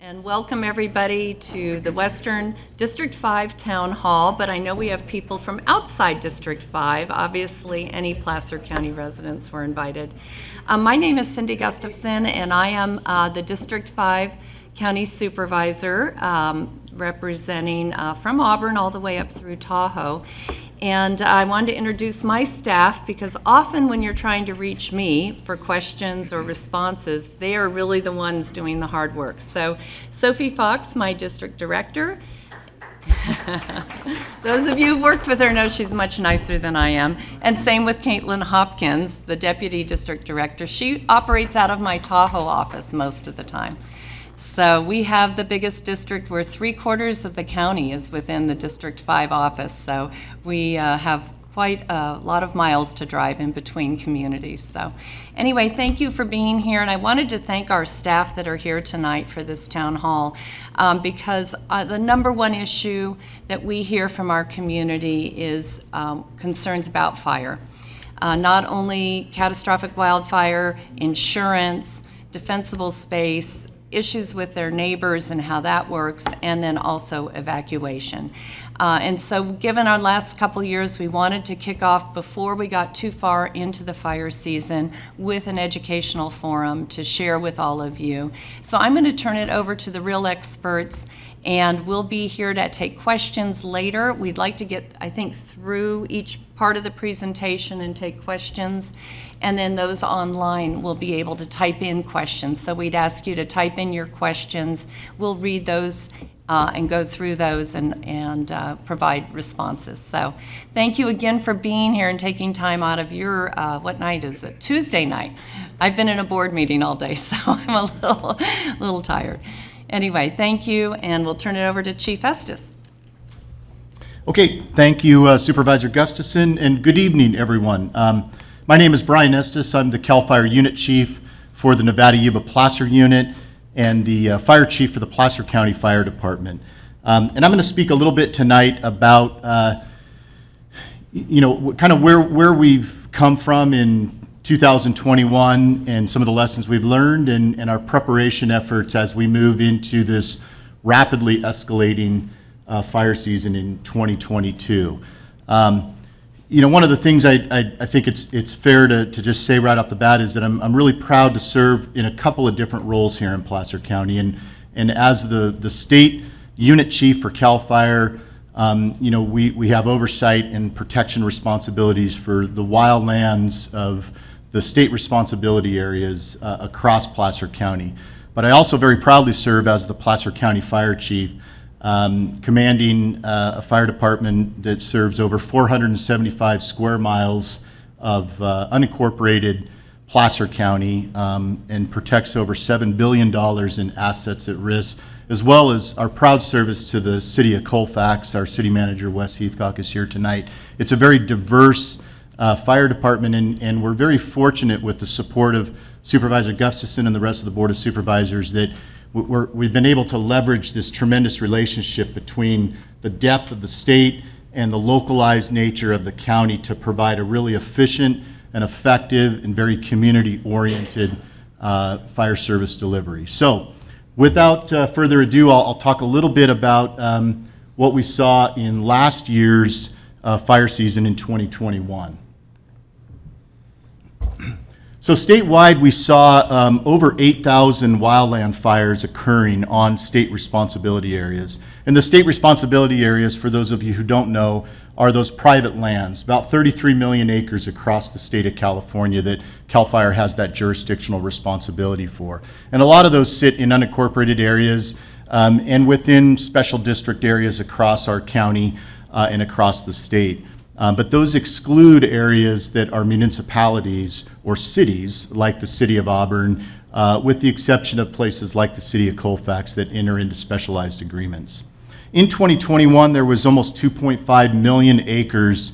And welcome everybody to the Western District 5 Town Hall, but I know we have people from outside District 5. Obviously, any Placer County residents were invited. My name is Cindy Gustafson, and I am the District 5 County Supervisor, representing from Auburn all the way up through Tahoe. And I wanted to introduce my staff because often when you're trying to reach me for questions or responses, they are really the ones doing the hard work. So Sophie Fox, my district director. Those of you who've worked with her know she's much nicer than I am. And same with Caitlin Hopkins, the deputy district director. She operates out of my Tahoe office most of the time. So we have the biggest district where 3/4 of the county is within the District 5 office. So we have quite a lot of miles to drive in between communities. So anyway, thank you for being here. And I wanted to thank our staff that are here tonight for this town hall because the number one issue that we hear from our community is concerns about fire. Not only catastrophic wildfire, insurance, defensible space, issues with their neighbors and how that works, and then also evacuation. And so given our last couple years, we wanted to kick off before we got too far into the fire season with an educational forum to share with all of you. So I'm going to turn it over to the real experts, and we'll be here to take questions later. We'd like to get, I think, through each part of the presentation and take questions, and then those online will be able to type in questions. So we'd ask you to type in your questions. We'll read those and go through those and provide responses. So thank you again for being here and taking time out of your, what night is it? Tuesday night. I've been in a board meeting all day, so I'm a little tired. Anyway, thank you, and we'll turn it over to Chief Estes. Okay, thank you, Supervisor Gustafson, and good evening, everyone. My name is Brian Estes. I'm the CAL FIRE Unit Chief for the Nevada-Yuba Placer Unit and the Fire Chief for the Placer County Fire Department. And I'm going to speak a little bit tonight about, kind of where we've come from in 2021 and some of the lessons we've learned and our preparation efforts as we move into this rapidly escalating fire season in 2022. One of the things I think it's fair to just say right off the bat is that I'm really proud to serve in a couple of different roles here in Placer County. And as the state unit chief for CAL FIRE, we have oversight and protection responsibilities for the wildlands of the state responsibility areas across Placer County. But I also very proudly serve as the Placer County Fire Chief, commanding a fire department that serves over 475 square miles of unincorporated Placer County and protects over $7 billion in assets at risk, as well as our proud service to the city of Colfax. Our city manager, Wes Heathcock, is here tonight. It's a very diverse fire department, and we're very fortunate with the support of Supervisor Gustafson and the rest of the Board of Supervisors that we've been able to leverage this tremendous relationship between the depth of the state and the localized nature of the county to provide a really efficient and effective and very community-oriented fire service delivery. So without further ado, I'll talk a little bit about what we saw in last year's fire season in 2021. So statewide, we saw over 8,000 wildland fires occurring on state responsibility areas. And the state responsibility areas, for those of you who don't know, are those private lands, about 33 million acres across the state of California that CAL FIRE has that jurisdictional responsibility for. And a lot of those sit in unincorporated areas and within special district areas across our county and across the state. But those exclude areas that are municipalities or cities, like the city of Auburn, with the exception of places like the city of Colfax that enter into specialized agreements. In 2021, there was almost 2.5 million acres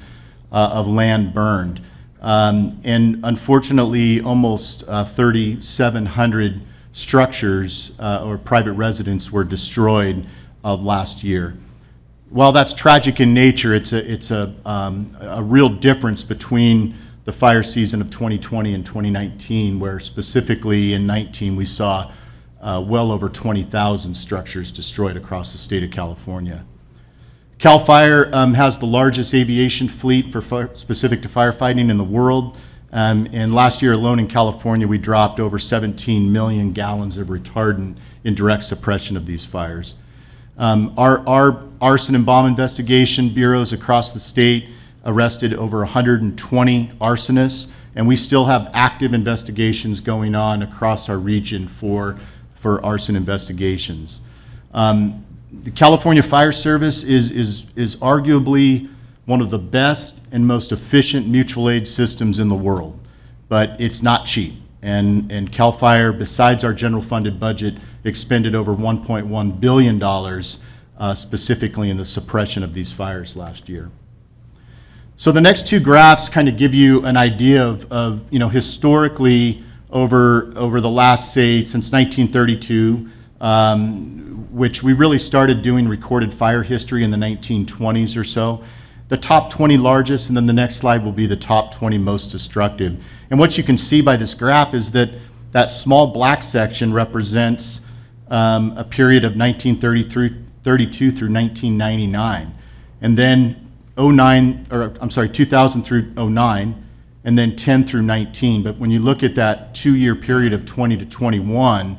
of land burned. And unfortunately, almost 3,700 structures or private residents were destroyed last year. While that's tragic in nature, it's a real difference between the fire season of 2020 and 2019, where specifically in 19 we saw well over 20,000 structures destroyed across the state of California. CAL FIRE has the largest aviation fleet specific to firefighting in the world. And last year alone in California, we dropped over 17 million gallons of retardant in direct suppression of these fires. Our arson and bomb investigation bureaus across the state arrested over 120 arsonists, and we still have active investigations going on across our region for arson investigations. The California Fire Service is arguably one of the best and most efficient mutual aid systems in the world, but it's not cheap. And CAL FIRE, besides our general funded budget, expended over $1.1 billion specifically in the suppression of these fires last year. So the next two graphs kind of give you an idea of historically over the last, say, since 1932, which we really started doing recorded fire history in the 1920s or so. The top 20 largest, and then the next slide will be the top 20 most destructive. And what you can see by this graph is that that small black section represents a period of 1932 through 1999, and then 2000 through 09, and then 10 through 19. But when you look at that 2-year period of 20 to 21,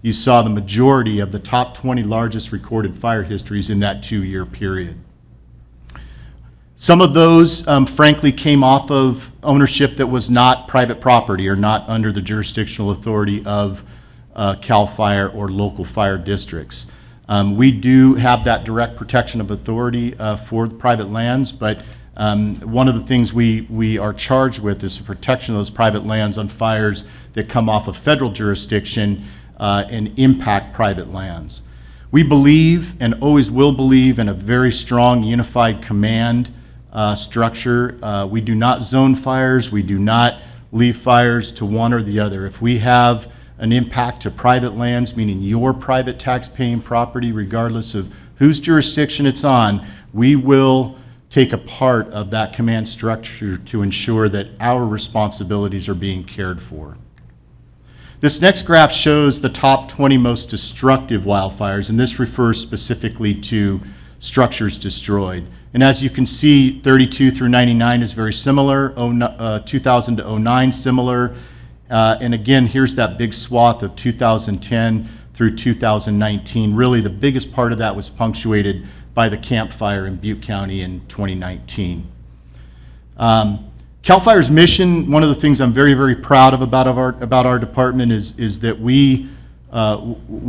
you saw the majority of the top 20 largest recorded fire histories in that 2-year period. Some of those, frankly, came off of ownership that was not private property or not under the jurisdictional authority of CAL FIRE or local fire districts. We do have that direct protection of authority for the private lands, but one of the things we are charged with is the protection of those private lands on fires that come off of federal jurisdiction and impact private lands. We believe and always will believe in a very strong unified command structure. We do not zone fires. We do not leave fires to one or the other. If we have an impact to private lands, meaning your private tax-paying property, regardless of whose jurisdiction it's on, we will take a part of that command structure to ensure that our responsibilities are being cared for. This next graph shows the top 20 most destructive wildfires, and this refers specifically to structures destroyed. And as you can see, 32 through 99 is very similar, 2000 to 09 similar, and again, here's that big swath of 2010 through 2019. Really, the biggest part of that was punctuated by the Camp Fire in Butte County in 2019. CAL FIRE's mission, one of the things I'm very, very proud of about our department is that we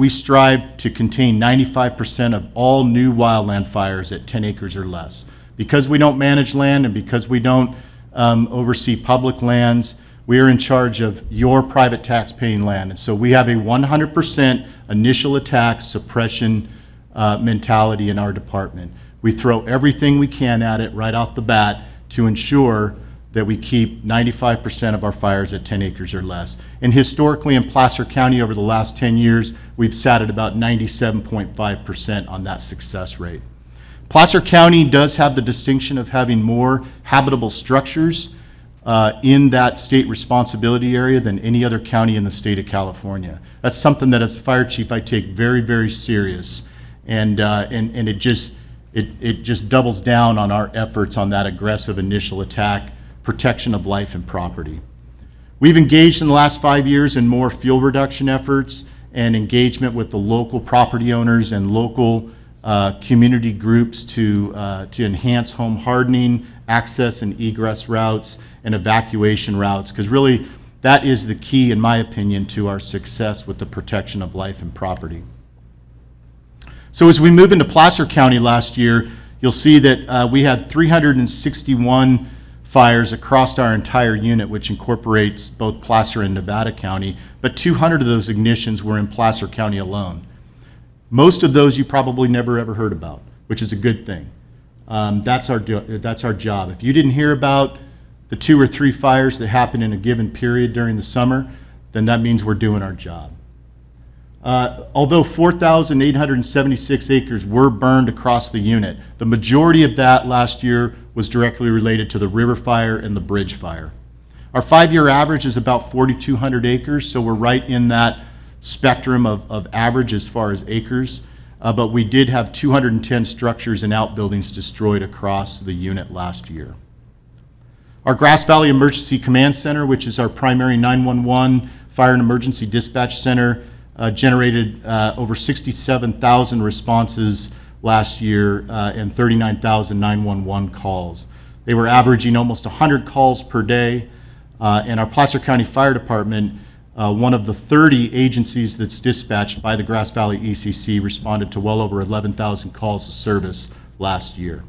strive to contain 95% of all new wildland fires at 10 acres or less. Because we don't manage land and because we don't oversee public lands, we are in charge of your private tax-paying land. And so we have a 100% initial attack suppression mentality in our department. We throw everything we can at it right off the bat to ensure that we keep 95% of our fires at 10 acres or less. And historically in Placer County over the last 10 years, we've sat at about 97.5% on that success rate. Placer County does have the distinction of having more habitable structures in that state responsibility area than any other county in the state of California. That's something that as a fire chief I take very, very serious. And it just doubles down on our efforts on that aggressive initial attack, protection of life and property. We've engaged in the last 5 years in more fuel reduction efforts and engagement with the local property owners and local community groups to enhance home hardening, access and egress routes, and evacuation routes, because really that is the key, in my opinion, to our success with the protection of life and property. So as we move into Placer County last year, you'll see that we had 361 fires across our entire unit, which incorporates both Placer and Nevada County, but 200 of those ignitions were in Placer County alone. Most of those you probably never ever heard about, which is a good thing. That's our job. If you didn't hear about the 2 or 3 fires that happen in a given period during the summer, then that means we're doing our job. Although 4,876 acres were burned across the unit, the majority of that last year was directly related to the river fire and the bridge fire. Our 5-year average is about 4,200 acres, so we're right in that spectrum of average as far as acres, but we did have 210 structures and outbuildings destroyed across the unit last year. Our Grass Valley Emergency Command Center, which is our primary 911 fire and emergency dispatch center, generated over 67,000 responses last year and 39,000 911 calls. They were averaging almost 100 calls per day, and our Placer County Fire Department, one of the 30 agencies that's dispatched by the Grass Valley ECC, responded to well over 11,000 calls of service last year.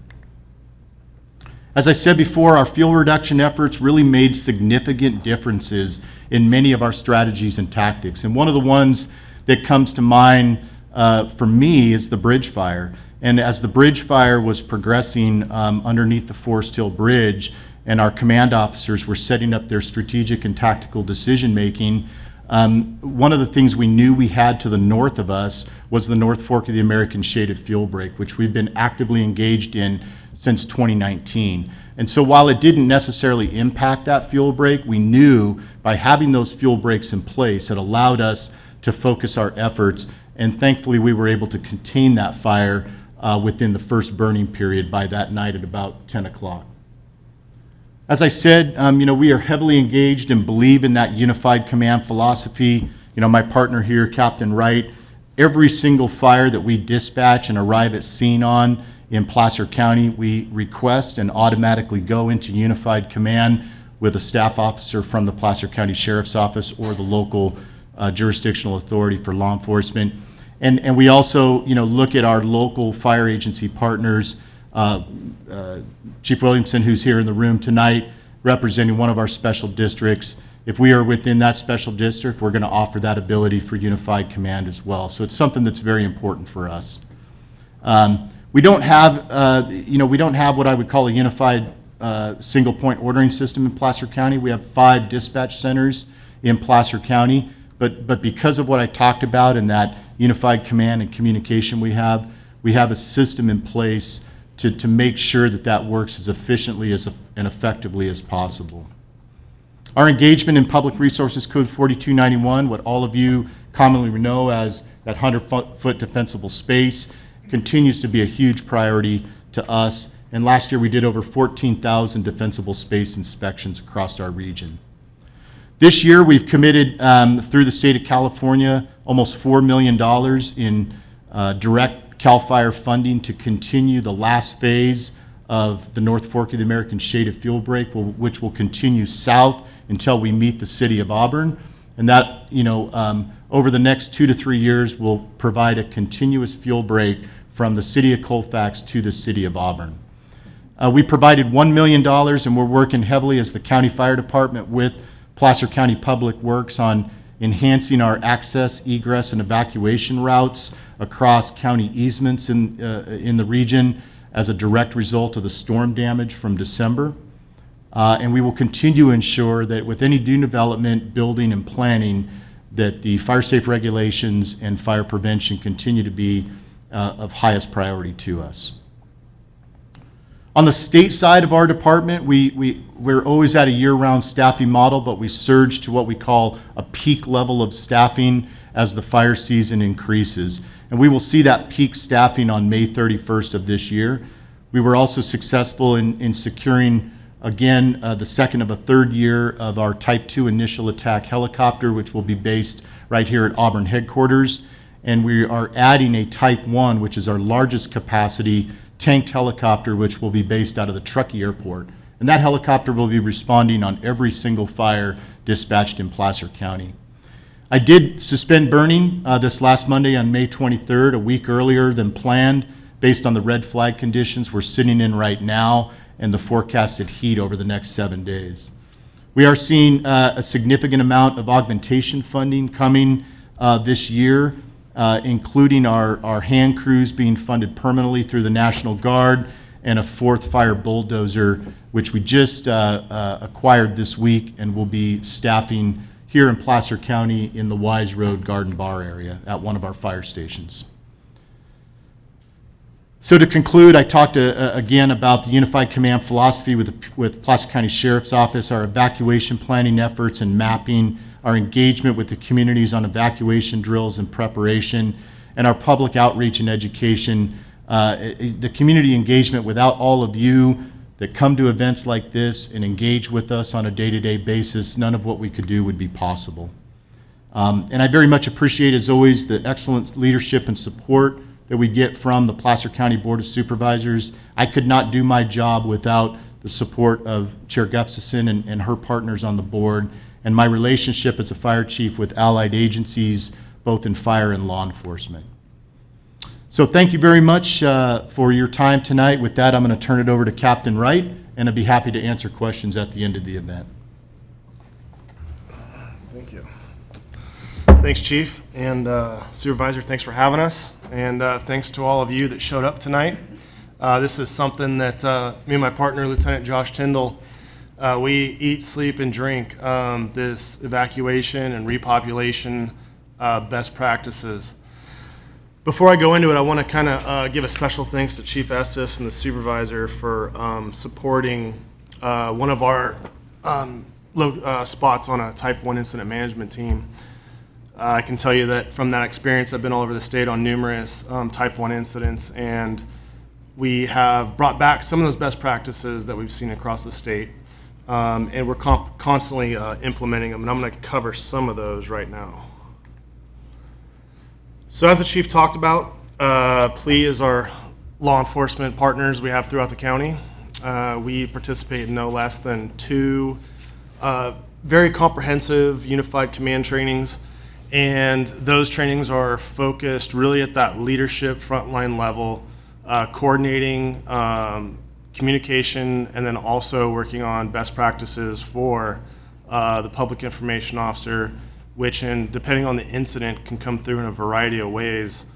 As I said before, our fuel reduction efforts really made significant differences in many of our strategies and tactics. And one of the ones that comes to mind for me is the bridge fire. And as the bridge fire was progressing underneath the Forest Hill Bridge, and our command officers were setting up their strategic and tactical decision-making, one of the things we knew we had to the north of us was the North Fork of the American Shaded Fuel Break, which we've been actively engaged in since 2019. And so while it didn't necessarily impact that fuel break, we knew by having those fuel breaks in place, it allowed us to focus our efforts, and thankfully we were able to contain that fire within the first burning period by that night at about 10 o'clock. As I said, we are heavily engaged and believe in that unified command philosophy. My partner here, Captain Wright, every single fire that we dispatch and arrive at scene on in Placer County, we request and automatically go into unified command with a staff officer from the Placer County Sheriff's Office or the local jurisdictional authority for law enforcement. And we also, look at our local fire agency partners. Chief Williamson, who's here in the room tonight, representing one of our special districts. If we are within that special district, we're going to offer that ability for unified command as well. So it's something that's very important for us. We don't have what I would call a unified single point ordering system in Placer County. We have 5 dispatch centers in Placer County, but because of what I talked about and that unified command and communication we have a system in place to make sure that works as efficiently and effectively as possible. Our engagement in Public Resources Code 4291, what all of you commonly know as that 100-foot defensible space, continues to be a huge priority to us. And last year we did over 14,000 defensible space inspections across our region. This year we've committed through the state of California almost $4 million in direct CAL FIRE funding to continue the last phase of the North Fork of the American Shaded Fuel Break, which will continue south until we meet the city of Auburn. And that, over the next 2 to 3 years will provide a continuous fuel break from the city of Colfax to the city of Auburn. We provided $1 million, and we're working heavily as the county fire department with Placer County Public Works on enhancing our access, egress, and evacuation routes across county easements in the region as a direct result of the storm damage from December. And we will continue to ensure that with any new development, building, and planning, that the fire safe regulations and fire prevention continue to be of highest priority to us. On the state side of our department, we're always at a year-round staffing model, but we surge to what we call a peak level of staffing as the fire season increases. And we will see that peak staffing on May 31st of this year. We were also successful in securing, again, the second of a third year of our Type 2 initial attack helicopter, which will be based right here at Auburn headquarters. And we are adding a Type 1, which is our largest capacity tanked helicopter, which will be based out of the Truckee Airport. And that helicopter will be responding on every single fire dispatched in Placer County. I did suspend burning this last Monday on May 23rd, a week earlier than planned, based on the red flag conditions we're sitting in right now and the forecasted heat over the next 7 days. We are seeing a significant amount of augmentation funding coming this year, including our hand crews being funded permanently through the National Guard and a 4th fire bulldozer, which we just acquired this week and will be staffing here in Placer County in the Wise Road Garden Bar area at one of our fire stations. So to conclude, I talked again about the unified command philosophy with Placer County Sheriff's Office, our evacuation planning efforts and mapping our engagement with the communities on evacuation drills and preparation, and our public outreach and education. The community engagement, without all of you that come to events like this and engage with us on a day-to-day basis, none of what we could do would be possible. And I very much appreciate, as always, the excellent leadership and support that we get from the Placer County Board of Supervisors. I could not do my job without the support of Chair Gustafson and her partners on the board, and my relationship as a fire chief with allied agencies, both in fire and law enforcement. So thank you very much for your time tonight. With that, I'm going to turn it over to Captain Wright, and I'd be happy to answer questions at the end of the event. Thank you. Thanks, Chief and Supervisor. Thanks for having us, and thanks to all of you that showed up tonight. This is something that me and my partner, Lieutenant Josh Tyndall, we eat, sleep, and drink this evacuation and repopulation best practices. Before I go into it, I want to kind of give a special thanks to Chief Estes and the Supervisor for supporting one of our spots on a Type 1 incident management team. I can tell you that from that experience, I've been all over the state on numerous Type 1 incidents, and we have brought back some of those best practices that we've seen across the state, and we're constantly implementing them, and I'm going to cover some of those right now. So as the Chief talked about, PLE is our law enforcement partners we have throughout the county. We participate in no less than 2 very comprehensive unified command trainings, and those trainings are focused really at that leadership frontline level, coordinating communication, and then also working on best practices for the public information officer, which, depending on the incident, can come through in a variety of ways,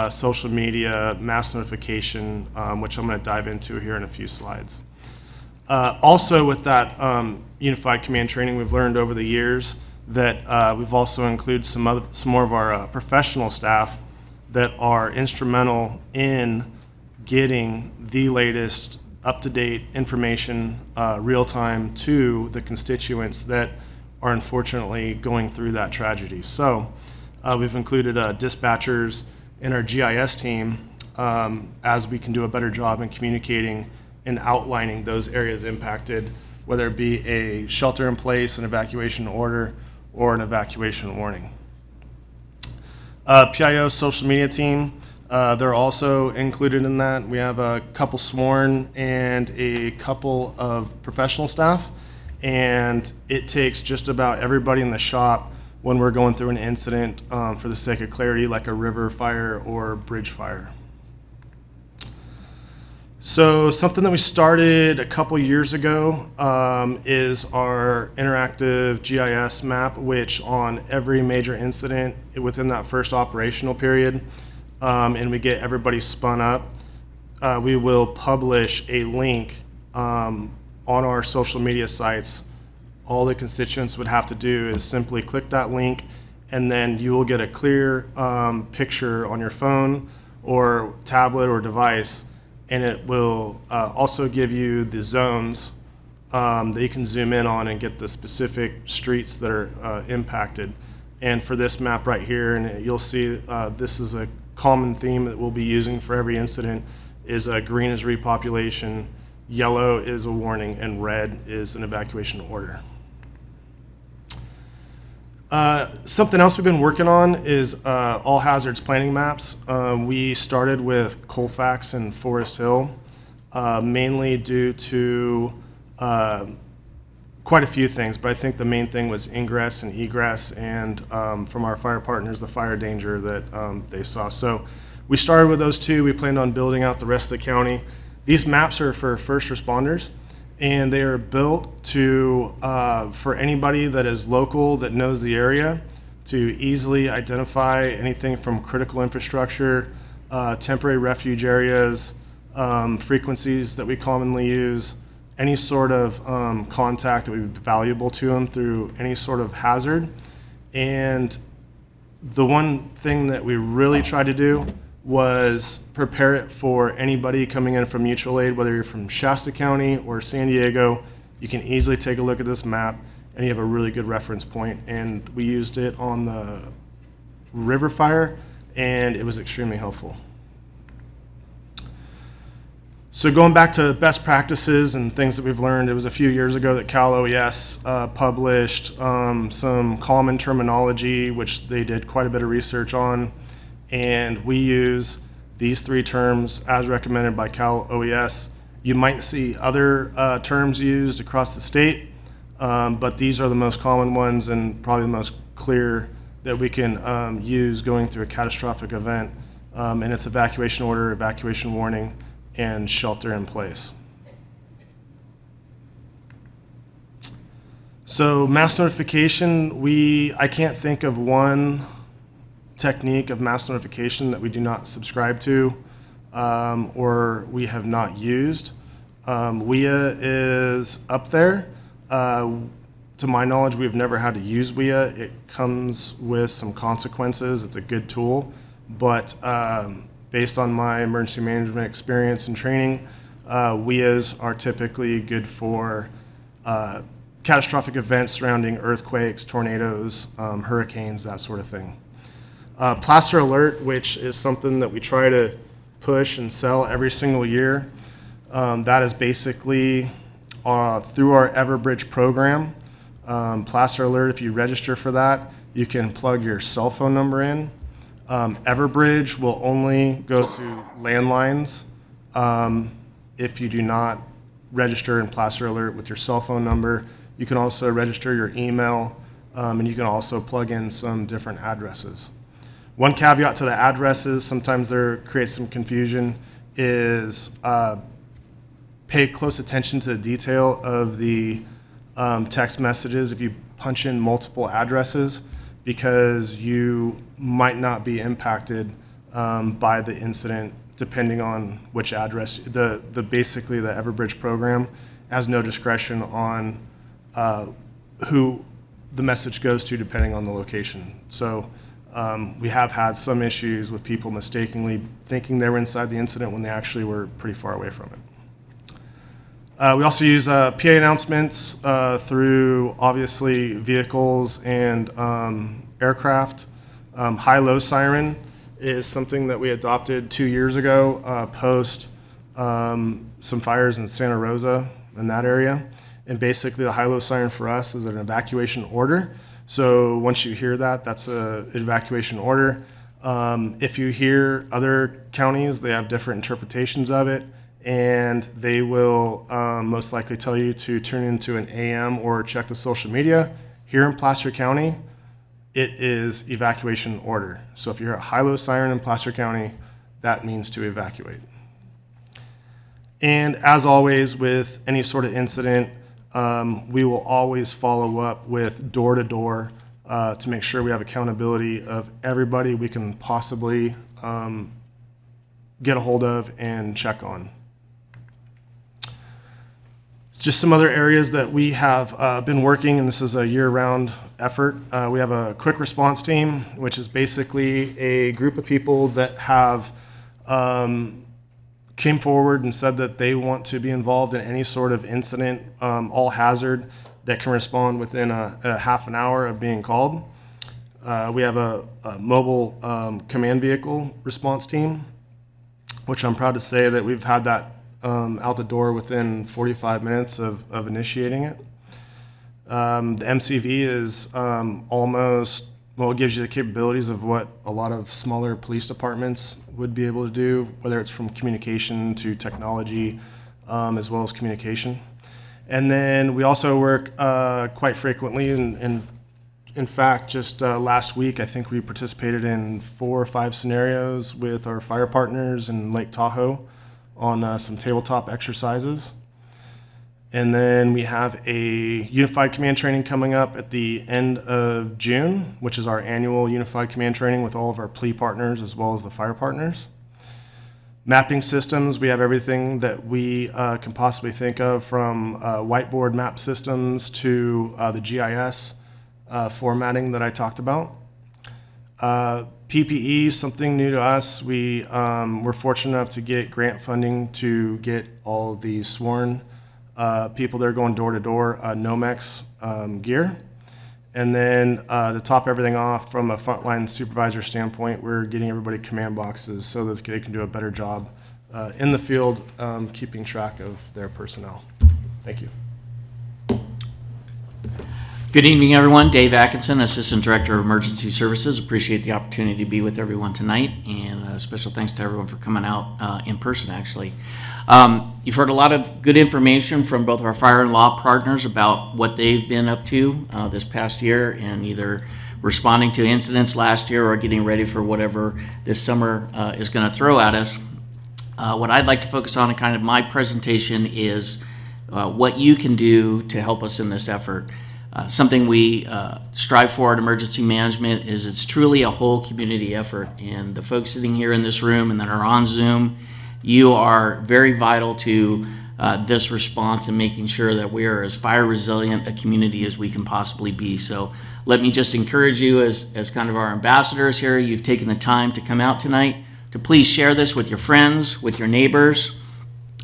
social media, mass notification, which I'm going to dive into here in a few slides. Also with that unified command training, we've learned over the years that we've also included some more of our professional staff that are instrumental in getting the latest up-to-date information real-time to the constituents that are unfortunately going through that tragedy. So we've included dispatchers in our GIS team as we can do a better job in communicating and outlining those areas impacted, whether it be a shelter in place, an evacuation order, or an evacuation warning. PIO social media team, they're also included in that. We have a couple sworn and a couple of professional staff, and it takes just about everybody in the shop when we're going through an incident for the sake of clarity, like a river fire or bridge fire. So something that we started a couple years ago is our interactive GIS map, which on every major incident within that first operational period, and we get everybody spun up, we will publish a link on our social media sites. All the constituents would have to do is simply click that link, and then you will get a clear picture on your phone or tablet or device, and it will also give you the zones that you can zoom in on and get the specific streets that are impacted. And for this map right here, and you'll see this is a common theme that we'll be using for every incident, is green is repopulation, yellow is a warning, and red is an evacuation order. Something else we've been working on is all hazards planning maps. We started with Colfax and Forest Hill, mainly due to quite a few things, but I think the main thing was ingress and egress, and from our fire partners, the fire danger that they saw. So we started with those 2. We planned on building out the rest of the county. These maps are for first responders, and they are built to for anybody that is local that knows the area to easily identify anything from critical infrastructure, temporary refuge areas, frequencies that we commonly use, any sort of contact that would be valuable to them through any sort of hazard. And the one thing that we really tried to do was prepare it for anybody coming in from mutual aid, whether you're from Shasta County or San Diego. You can easily take a look at this map and you have a really good reference point. And we used it on the river fire, and it was extremely helpful. So going back to best practices and things that we've learned, it was a few years ago that Cal OES published some common terminology, which they did quite a bit of research on, and we use these 3 terms as recommended by Cal OES. You might see other terms used across the state, but these are the most common ones and probably the most clear that we can use going through a catastrophic event, and it's evacuation order, evacuation warning, and shelter in place. So mass notification, I can't think of one technique of mass notification that we do not subscribe to or we have not used. WIA is up there. To my knowledge, we've never had to use WIA. It comes with some consequences. It's a good tool, but based on my emergency management experience and training, WIAs are typically good for catastrophic events surrounding earthquakes, tornadoes, hurricanes, that sort of thing. Plaster Alert, which is something that we try to push and sell every single year, that is basically through our Everbridge program. Plaster Alert, if you register for that, you can plug your cell phone number in. Everbridge will only go to landlines if you do not register in Plaster Alert with your cell phone number. You can also register your email, and you can also plug in some different addresses. One caveat to the addresses, sometimes there creates some confusion, is pay close attention to the detail of the text messages if you punch in multiple addresses, because you might not be impacted by the incident depending on which address. Basically the Everbridge program has no discretion on who the message goes to depending on the location. So we have had some issues with people mistakenly thinking they were inside the incident when they actually were pretty far away from it. We also use PA announcements through, obviously, vehicles and aircraft. High-low siren is something that we adopted 2 years ago post some fires in Santa Rosa in that area. And basically, the high-low siren for us is an evacuation order. So once you hear that, that's an evacuation order. If you hear other counties, they have different interpretations of it, and they will most likely tell you to turn into an AM or check the social media. Here in Placer County, it is evacuation order. So if you hear a high-low siren in Placer County, that means to evacuate. And as always with any sort of incident, we will always follow up with door-to-door to make sure we have accountability of everybody we can possibly get a hold of and check on. Just some other areas that we have been working, and this is a year-round effort. We have a quick response team, which is basically a group of people that have came forward and said that they want to be involved in any sort of incident, all hazard, that can respond within a half an hour of being called. We have a mobile command vehicle response team, which I'm proud to say that we've had that out the door within 45 minutes of initiating it. The MCV is almost, well, it gives you the capabilities of what a lot of smaller police departments would be able to do, whether it's from communication to technology, as well as communication. And then we also work quite frequently, and in fact, just last week, I think we participated in 4 or 5 scenarios with our fire partners in Lake Tahoe on some tabletop exercises. And then we have a unified command training coming up at the end of June, which is our annual unified command training with all of our plea partners as well as the fire partners. Mapping systems, we have everything that we can possibly think of, from whiteboard map systems to the GIS formatting that I talked about. PPE, something new to us. We're fortunate enough to get grant funding to get all the sworn people that are going door to door, Nomex gear. And then to top everything off, from a frontline supervisor standpoint, we're getting everybody command boxes so that they can do a better job in the field, keeping track of their personnel. Thank you. Good evening, everyone. Dave Atkinson, Assistant Director of Emergency Services. Appreciate the opportunity to be with everyone tonight, and special thanks to everyone for coming out in person, actually. You've heard a lot of good information from both our fire and law partners about what they've been up to this past year, and either responding to incidents last year or getting ready for whatever this summer is going to throw at us. What I'd like to focus on in kind of my presentation is what you can do to help us in this effort. Something we strive for at emergency management is it's truly a whole community effort. And the folks sitting here in this room and that are on Zoom, you are very vital to this response and making sure that we are as fire resilient a community as we can possibly be. So let me just encourage you as kind of our ambassadors here. You've taken the time to come out tonight to please share this with your friends, with your neighbors,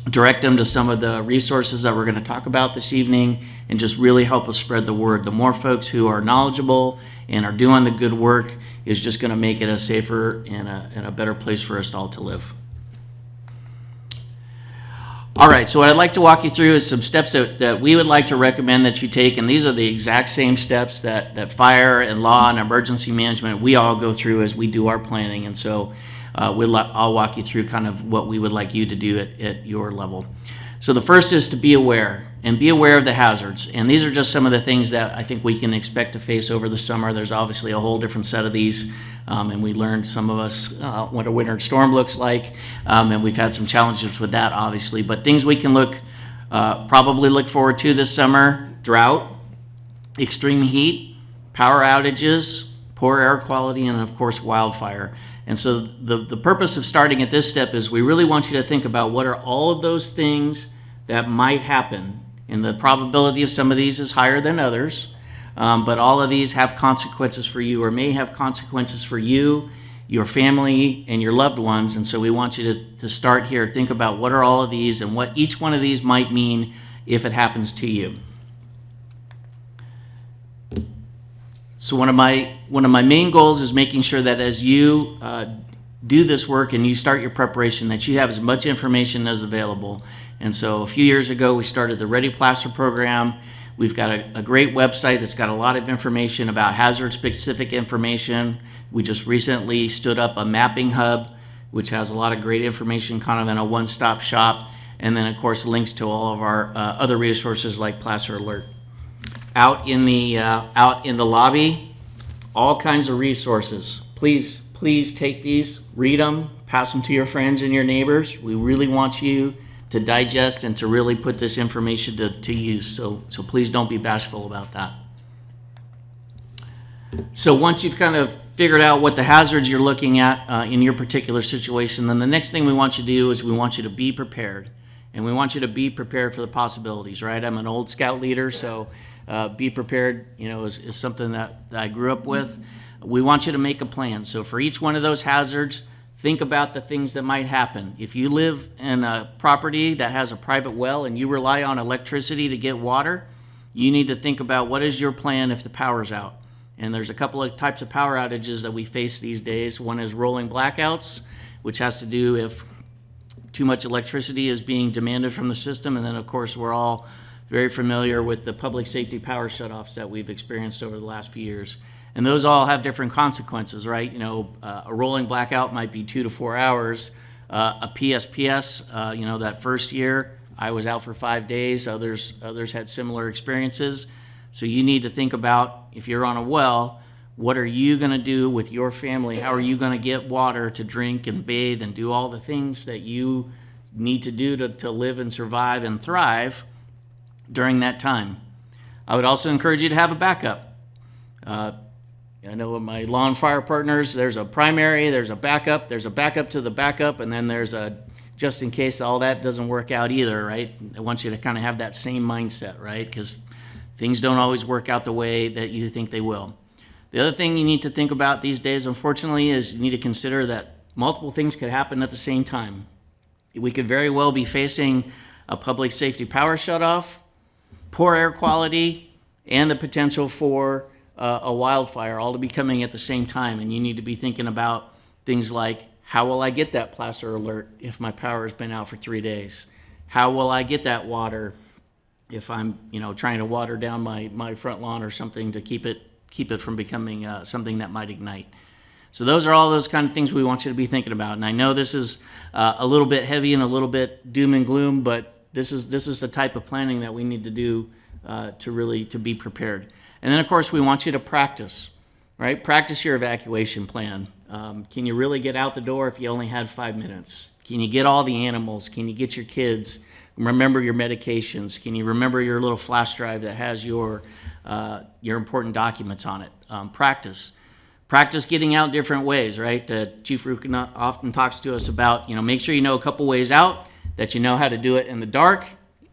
direct them to some of the resources that we're going to talk about this evening, and just really help us spread the word. The more folks who are knowledgeable and are doing the good work is just going to make it a safer and a better place for us all to live. All right, so what I'd like to walk you through is some steps that we would like to recommend that you take, and these are the exact same steps that fire and law and emergency management, we all go through as we do our planning, and so I'll walk you through kind of what we would like you to do at your level. So the first is to be aware, and be aware of the hazards. And these are just some of the things that I think we can expect to face over the summer. There's obviously a whole different set of these, and we learned, some of us, what a winter storm looks like, and we've had some challenges with that, obviously. But things we can probably look forward to this summer: drought, extreme heat, power outages, poor air quality, and of course wildfire. And so the purpose of starting at this step is we really want you to think about what are all of those things that might happen. And the probability of some of these is higher than others, but all of these have consequences for you, or may have consequences for you, your family, and your loved ones. And so we want you to start here, think about what are all of these and what each one of these might mean if it happens to you. So one of my main goals is making sure that as you do this work and you start your preparation, that you have as much information as available. And so a few years ago, we started the Ready Plaster program. We've got a great website that's got a lot of information about hazard-specific information. We just recently stood up a mapping hub, which has a lot of great information kind of in a one-stop shop. And then, of course, links to all of our other resources like Plaster Alert. Out in the lobby, all kinds of resources. Please take these, read them, pass them to your friends and your neighbors. We really want you to digest and to really put this information to use. So please don't be bashful about that. So once you've kind of figured out what the hazards you're looking at in your particular situation, then the next thing we want you to do is we want you to be prepared. And we want you to be prepared for the possibilities, right? I'm an old scout leader, so be prepared, is something that I grew up with. We want you to make a plan. So for each one of those hazards, think about the things that might happen. If you live in a property that has a private well and you rely on electricity to get water, you need to think about what is your plan if the power's out. And there's a couple of types of power outages that we face these days. One is rolling blackouts, which has to do if too much electricity is being demanded from the system. And then, of course, we're all very familiar with the public safety power shutoffs that we've experienced over the last few years. And those all have different consequences, right? A rolling blackout might be 2 to 4 hours. A PSPS, that first year, I was out for 5 days. Others had similar experiences. So you need to think about, if you're on a well, what are you going to do with your family? How are you going to get water to drink and bathe and do all the things that you need to do to live and survive and thrive during that time? I would also encourage you to have a backup. I know with my lawn fire partners, there's a primary, there's a backup to the backup, and then there's a just in case all that doesn't work out either, right? I want you to kind of have that same mindset, right? Because things don't always work out the way that you think they will. The other thing you need to think about these days, unfortunately, is you need to consider that multiple things could happen at the same time. We could very well be facing a public safety power shutoff, poor air quality, and the potential for a wildfire, all to be coming at the same time. And you need to be thinking about things like, how will I get that Plaster Alert if my power has been out for 3 days? How will I get that water if I'm, trying to water down my front lawn or something to keep it from becoming something that might ignite? So those are all those kind of things we want you to be thinking about. And I know this is a little bit heavy and a little bit doom and gloom, but this is the type of planning that we need to do to be prepared. And then, of course, we want you to practice, right? Practice your evacuation plan. Can you really get out the door if you only had 5 minutes? Can you get all the animals? Can you get your kids? Remember your medications. Can you remember your little flash drive that has your important documents on it? Practice. Practice getting out different ways, right? Chief Rukin often talks to us about, make sure you know a couple ways out, that you know how to do it in the dark,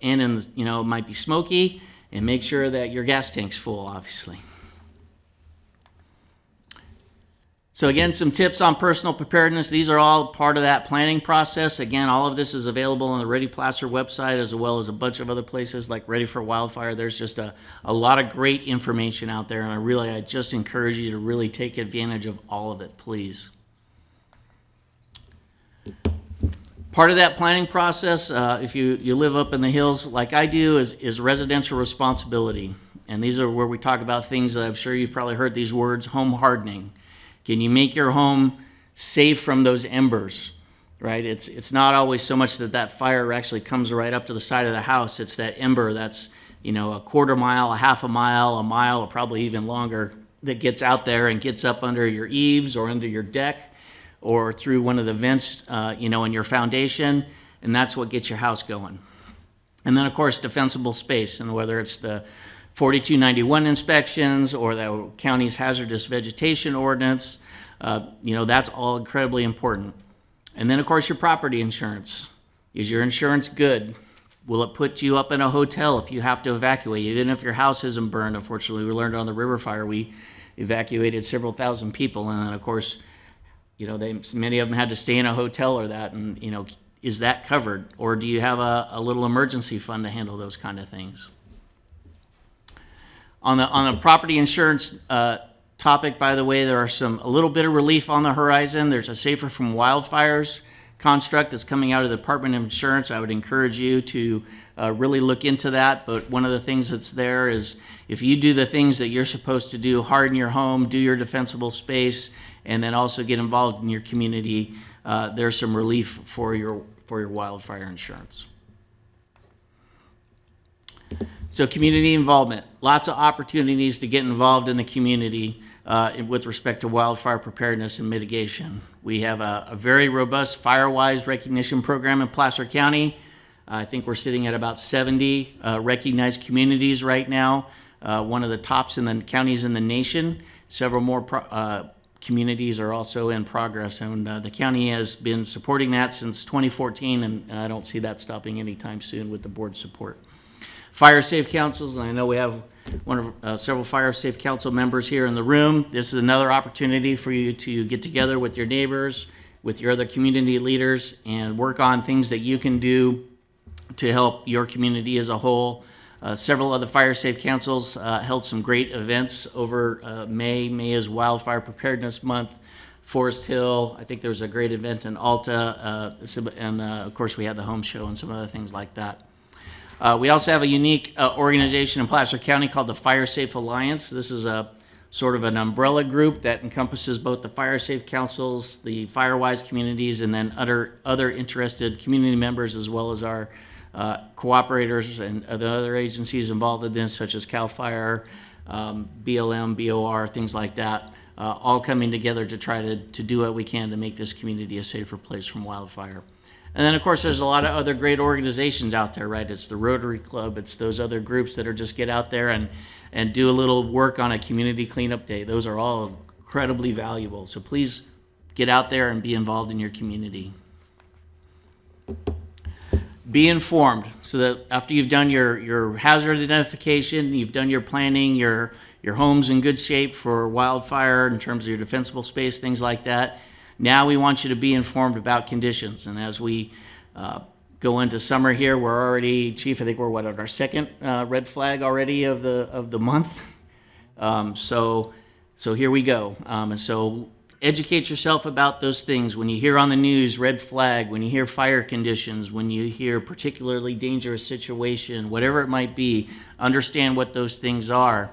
and it might be smoky, and make sure that your gas tank's full, obviously. So again, some tips on personal preparedness. These are all part of that planning process. Again, all of this is available on the Ready Plaster website, as well as a bunch of other places like Ready for Wildfire. There's just a lot of great information out there, and I just encourage you to really take advantage of all of it, please. Part of that planning process, if you live up in the hills like I do, is residential responsibility. And these are where we talk about things that I'm sure you've probably heard these words: home hardening. Can you make your home safe from those embers, right? It's not always so much that fire actually comes right up to the side of the house. It's that ember that's, a quarter mile, a half a mile, or probably even longer, that gets out there and gets up under your eaves or under your deck or through one of the vents, in your foundation, and that's what gets your house going. And then, of course, defensible space, and whether it's the 4291 inspections or the county's hazardous vegetation ordinance, that's all incredibly important. And then, of course, your property insurance. Is your insurance good? Will it put you up in a hotel if you have to evacuate, even if your house isn't burned? Unfortunately, we learned on the river fire, we evacuated several thousand people, and then, of course, many of them had to stay in a hotel or that, and, is that covered? Or do you have a little emergency fund to handle those kind of things? On the property insurance topic, by the way, there are a little bit of relief on the horizon. There's a Safer from Wildfires construct that's coming out of the Department of Insurance. I would encourage you to really look into that. But one of the things that's there is, if you do the things that you're supposed to do, harden your home, do your defensible space, and then also get involved in your community, there's some relief for your wildfire insurance. So community involvement, lots of opportunities to get involved in the community with respect to wildfire preparedness and mitigation. We have a very robust Firewise recognition program in Placer County. I think we're sitting at about 70 recognized communities right now, one of the tops in the counties in the nation. Several more communities are also in progress, and the county has been supporting that since 2014, and I don't see that stopping anytime soon with the board's support. Fire Safe Councils, and I know we have several Fire Safe Council members here in the room. This is another opportunity for you to get together with your neighbors, with your other community leaders, and work on things that you can do to help your community as a whole. Several other Fire Safe Councils held some great events over May. May is Wildfire Preparedness Month. Forest Hill, I think there was a great event in Alta, and of course we had the home show and some other things like that. We also have a unique organization in Placer County called the Fire Safe Alliance. This is a sort of an umbrella group that encompasses both the Fire Safe Councils, the Firewise communities, and then other interested community members, as well as our cooperators and the other agencies involved in this, such as CAL FIRE, BLM, BOR, things like that, all coming together to try to do what we can to make this community a safer place from wildfire. And then, of course, there's a lot of other great organizations out there, right? It's the Rotary Club. It's those other groups that are just get out there and do a little work on a community cleanup day. Those are all incredibly valuable. So please get out there and be involved in your community. Be informed, so that after you've done your hazard identification, you've done your planning, your home's in good shape for wildfire in terms of your defensible space, things like that. Now we want you to be informed about conditions, and as we go into summer here. We're already, Chief, I think we're on our second red flag already of the month. So here we go. And so educate yourself about those things. When you hear on the news red flag, when you hear fire conditions, when you hear particularly dangerous situation, whatever it might be, understand what those things are.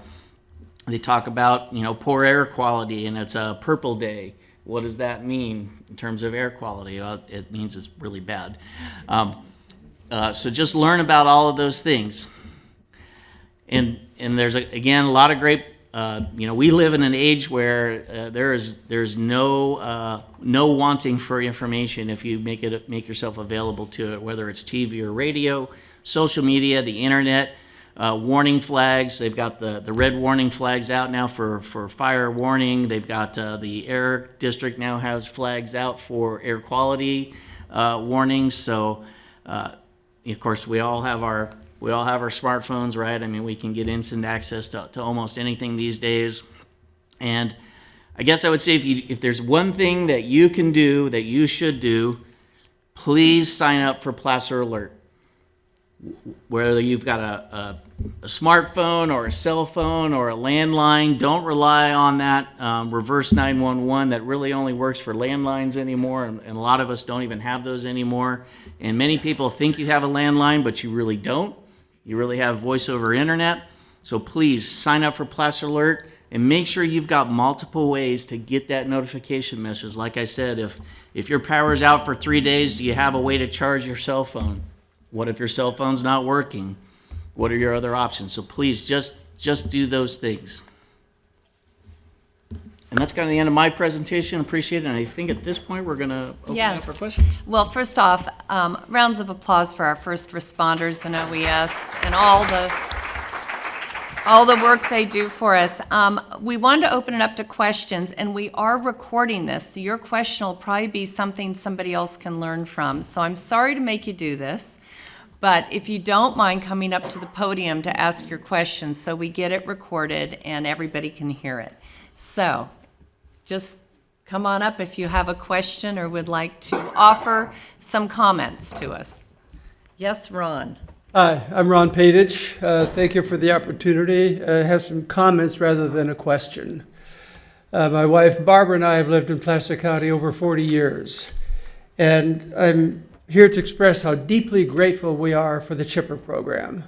They talk about, poor air quality, and it's a purple day. What does that mean in terms of air quality? It means it's really bad. So just learn about all of those things. And there's, again, a lot of great, we live in an age where there's no wanting for information if you make yourself available to it, whether it's TV or radio, social media, the internet. Warning flags. They've got the red warning flags out now for fire warning. They've got the air district now has flags out for air quality warnings. So, of course, we all have our smartphones, right? I mean, we can get instant access to almost anything these days. And I guess I would say if there's one thing that you can do, that you should do, please sign up for Plaster Alert. Whether you've got a smartphone or a cell phone or a landline, don't rely on that reverse 911 that really only works for landlines anymore, and a lot of us don't even have those anymore. And many people think you have a landline, but you really don't. You really have voice over internet. So please sign up for Plaster Alert and make sure you've got multiple ways to get that notification message. Like I said, if your power's out for 3 days, do you have a way to charge your cell phone? What if your cell phone's not working? What are your other options? So please just do those things. And that's kind of the end of my presentation. Appreciate it. And I think at this point we're going to open up for questions. Well, first off, rounds of applause for our first responders and OES and all the work they do for us. We wanted to open it up to questions, and we are recording this, so your question will probably be something somebody else can learn from. So I'm sorry to make you do this. But if you don't mind coming up to the podium to ask your questions so we get it recorded and everybody can hear it. So just come on up if you have a question or would like to offer some comments to us. Yes, Ron. Hi, I'm Ron Patich. Thank you for the opportunity. I have some comments rather than a question. My wife Barbara and I have lived in Placer County over 40 years. And I'm here to express how deeply grateful we are for the chipper program.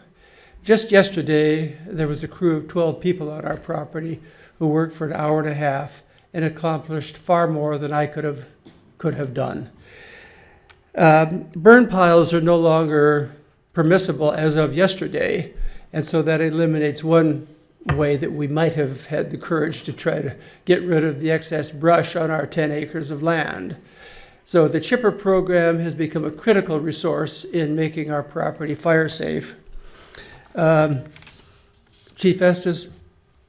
Just yesterday, there was a crew of 12 people on our property who worked for an hour and a half and accomplished far more than I could have done. Burn piles are no longer permissible as of yesterday, and so that eliminates one way that we might have had the courage to try to get rid of the excess brush on our 10 acres of land. So the chipper program has become a critical resource in making our property fire safe. Chief Estes,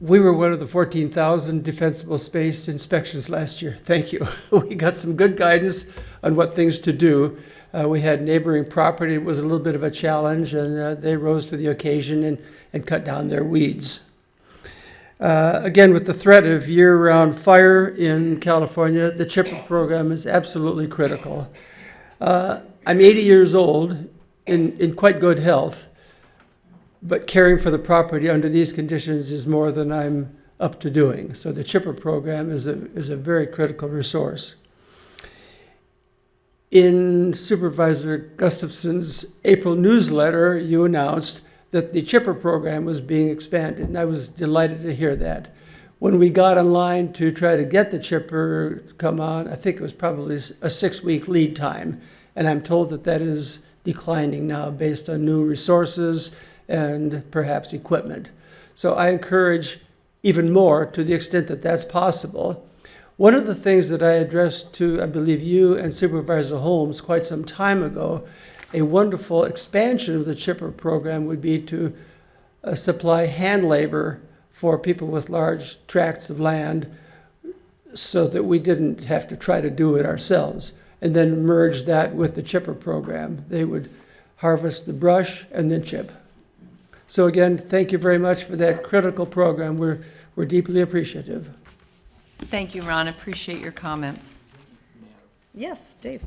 we were one of the 14,000 defensible space inspections last year. Thank you. We got some good guidance on what things to do. We had neighboring property. It was a little bit of a challenge, and they rose to the occasion and cut down their weeds. Again, with the threat of year-round fire in California, the chipper program is absolutely critical. I'm 80 years old, in quite good health, but caring for the property under these conditions is more than I'm up to doing. So the chipper program is a very critical resource. In Supervisor Gustafson's April newsletter, you announced that the chipper program was being expanded, and I was delighted to hear that. When we got online to try to get the chipper to come on, I think it was probably a 6-week lead time, and I'm told that is declining now based on new resources and perhaps equipment. So I encourage even more, to the extent that that's possible. One of the things that I addressed to, I believe, you and Supervisor Holmes quite some time ago, a wonderful expansion of the chipper program would be to supply hand labor for people with large tracts of land so that we didn't have to try to do it ourselves, and then merge that with the chipper program. They would harvest the brush and then chip. So again, thank you very much for that critical program. We're deeply appreciative. Thank you, Ron. Appreciate your comments. Yes, Dave.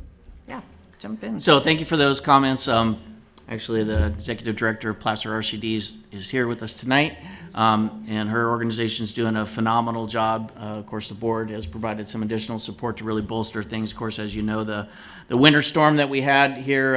Yeah. jump in. So thank you for those comments. Actually, the executive director of Plaster RCDs is here with us tonight, and her organization's doing a phenomenal job. Of course, the board has provided some additional support to really bolster things. Of course, as you know, the winter storm that we had here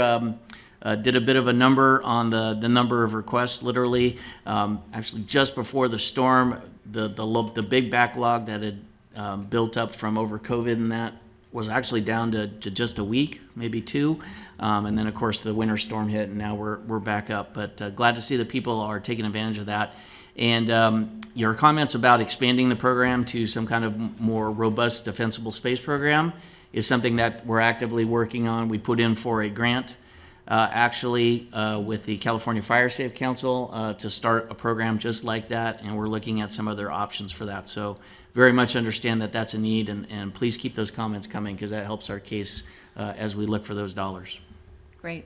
did a bit of a number on the number of requests. Literally, actually, just before the storm, the big backlog that had built up from over COVID and that was actually down to just a week, maybe two. And then, of course, the winter storm hit, and now we're back up. But glad to see that people are taking advantage of that. And your comments about expanding the program to some kind of more robust defensible space program is something that we're actively working on. We put in for a grant, with the California Fire Safe Council to start a program just like that, and we're looking at some other options for that. So very much understand that that's a need, and please keep those comments coming because that helps our case as we look for those dollars. Great.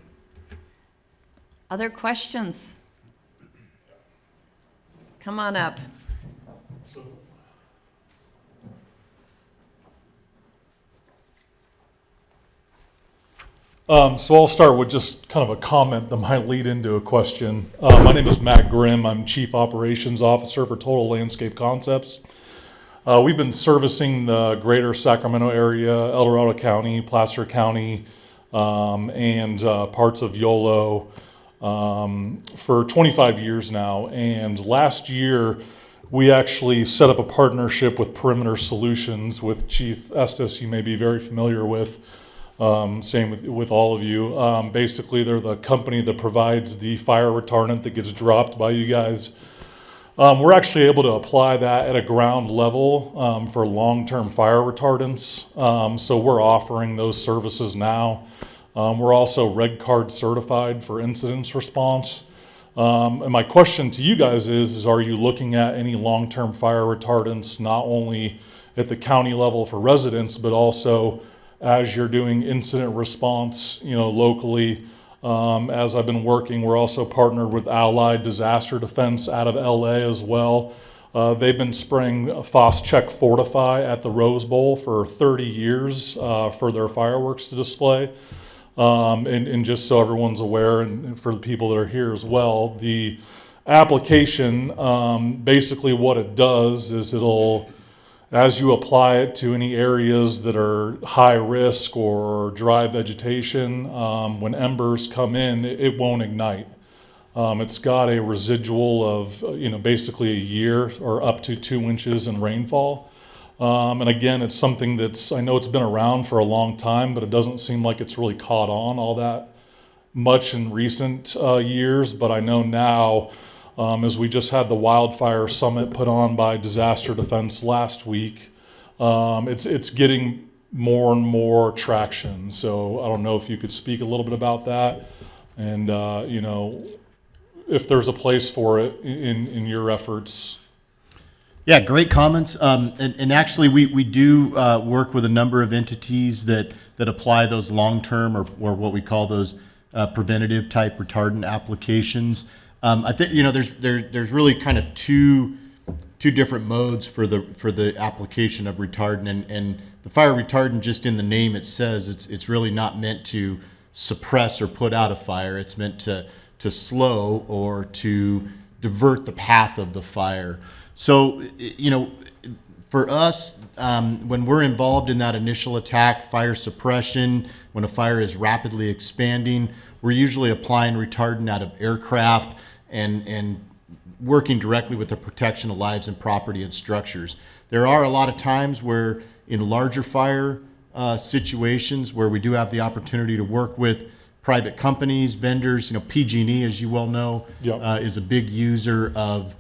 Other questions? Come on up. So I'll start with just kind of a comment that might lead into a question. My name is Matt Grimm. I'm Chief Operations Officer for Total Landscape Concepts. We've been servicing the greater Sacramento area, El Dorado County, Placer County, and parts of Yolo for 25 years now. And last year, we actually set up a partnership with Perimeter Solutions with Chief Estes, you may be very familiar with. Same with all of you. Basically, they're the company that provides the fire retardant that gets dropped by you guys. We're actually able to apply that at a ground level for long-term fire retardants. So we're offering those services now. We're also Red Card certified for incident response. And my question to you guys is are you looking at any long-term fire retardants, not only at the county level for residents, but also as you're doing incident response, locally? As I've been working, we're also partnered with Allied Disaster Defense out of LA as well. They've been spraying Phos-Check Fortify at the Rose Bowl for 30 years for their fireworks to display. And just so everyone's aware, and for the people that are here as well, the application, basically what it does is as you apply it to any areas that are high risk or dry vegetation, when embers come in, it won't ignite. It's got a residual of, basically a year or up to 2 inches in rainfall. And again, it's something I know it's been around for a long time, but it doesn't seem like it's really caught on all that much in recent years. But I know now, as we just had the Wildfire Summit put on by Disaster Defense last week, it's getting more and more traction. So I don't know if you could speak a little bit about that, and if there's a place for it in your efforts. Yeah, great comments. And actually, we do work with a number of entities that apply those long-term or what we call those preventative type retardant applications. I think there's really kind of two different modes for the application of retardant, and the fire retardant, just in the name it says, it's really not meant to suppress or put out a fire. It's meant to slow or to divert the path of the fire. So for us, when we're involved in that initial attack, fire suppression, when a fire is rapidly expanding, we're usually applying retardant out of aircraft and working directly with the protection of lives and property and structures. There are a lot of times where in larger fire situations where we do have the opportunity to work with private companies, vendors. PG&E, as you well know, Yep. is a big user of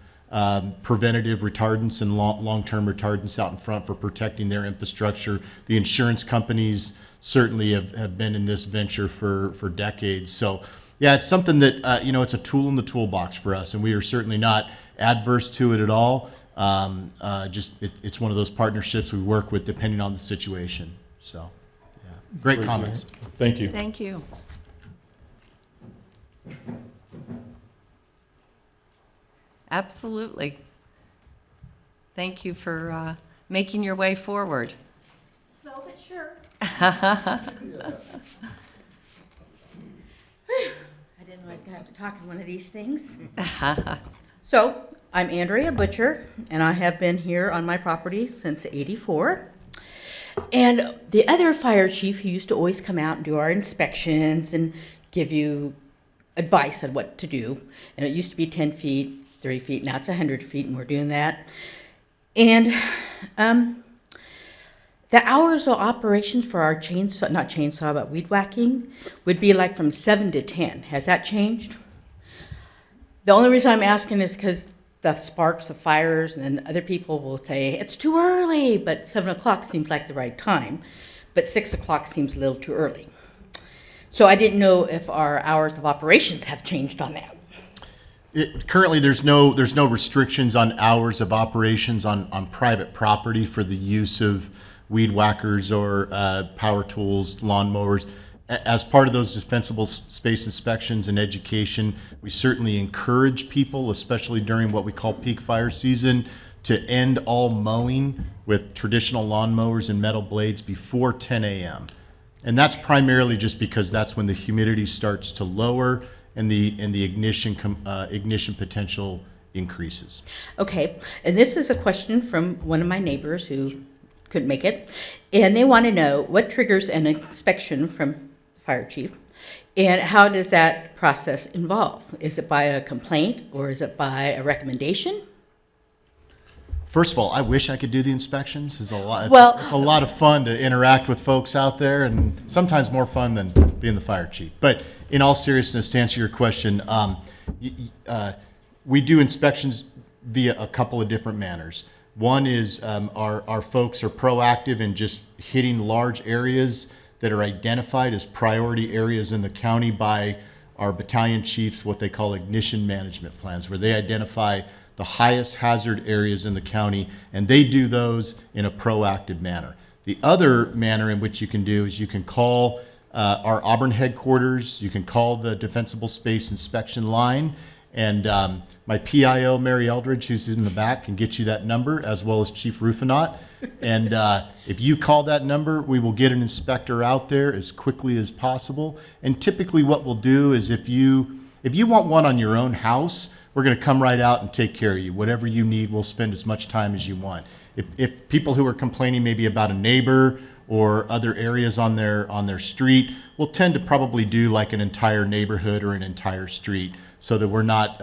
preventative retardants and long-term retardants out in front for protecting their infrastructure. The insurance companies certainly have been in this venture for decades. So yeah, it's something that, it's a tool in the toolbox for us, and we are certainly not adverse to it at all. It's one of those partnerships we work with depending on the situation. So, yeah, great comments. Thank you. Thank you. Absolutely. Thank you for making your way forward. Slow but sure. I was gonna have to talk in one of these things. So, I'm Andrea Butcher, and I have been here on my property since '84. And the other fire chief, who used to always come out and do our inspections and give you advice on what to do, and it used to be 10 feet, 30 feet, now it's 100 feet, and we're doing that. And the hours of operations for our chainsaw, not chainsaw, but weed whacking, would be like from 7 to 10. Has that changed? The only reason I'm asking is because the sparks of fires, and then other people will say, it's too early, but 7 o'clock seems like the right time, but 6 o'clock seems a little too early. So I didn't know if our hours of operations have changed on that. Currently, there's no restrictions on hours of operations on private property for the use of weed whackers or power tools, lawnmowers. As part of those defensible space inspections and education, we certainly encourage people, especially during what we call peak fire season, to end all mowing with traditional lawnmowers and metal blades before 10 a.m. And that's primarily just because that's when the humidity starts to lower and the ignition potential increases. Okay, and this is a question from one of my neighbors who couldn't make it, and they want to know what triggers an inspection from the fire chief, and how does that process involve? Is it by a complaint or is it by a recommendation? First of all, I wish I could do the inspections. It's a lot. Well- It's a lot of fun to interact with folks out there, and sometimes more fun than being the fire chief. But in all seriousness, to answer your question, we do inspections via a couple of different manners. One is our folks are proactive in just hitting large areas that are identified as priority areas in the county by our battalion chiefs, what they call ignition management plans, where they identify the highest hazard areas in the county, and they do those in a proactive manner. The other manner in which you can do is you can call our Auburn headquarters, you can call the Defensible Space Inspection line, and my PIO, Mary Eldridge, who's in the back, can get you that number, as well as Chief Rufinot. And if you call that number, we will get an inspector out there as quickly as possible. And typically what we'll do is if you want one on your own house, we're going to come right out and take care of you. Whatever you need, we'll spend as much time as you want. If people who are complaining maybe about a neighbor or other areas on their street, we'll tend to probably do like an entire neighborhood or an entire street, so that we're not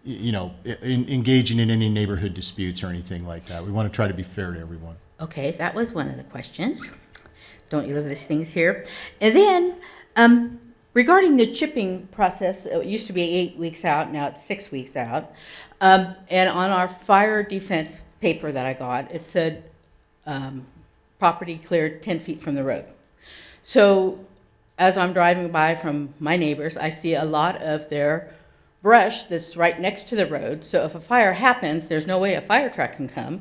engaging in any neighborhood disputes or anything like that. We want to try to be fair to everyone. Okay, that was one of the questions. Don't you love these things here? And then regarding the chipping process, it used to be 8 weeks out, now it's 6 weeks out. And on our fire defense paper that I got, it said property cleared 10 feet from the road. So as I'm driving by from my neighbors, I see a lot of their brush that's right next to the road. So if a fire happens, there's no way a fire truck can come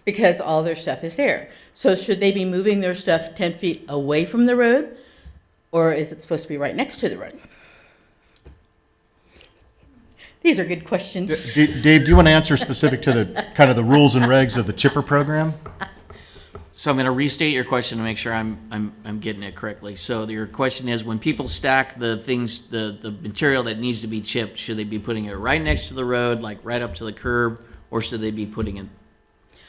because all their stuff is there. So should they be moving their stuff 10 feet away from the road, or is it supposed to be right next to the road? These are good questions. Dave, do you want to answer specific to the kind of the rules and regs of the chipper program? So I'm going to restate your question to make sure I'm getting it correctly. So your question is, when people stack the things, the material that needs to be chipped, should they be putting it right next to the road, like right up to the curb, or should they be putting it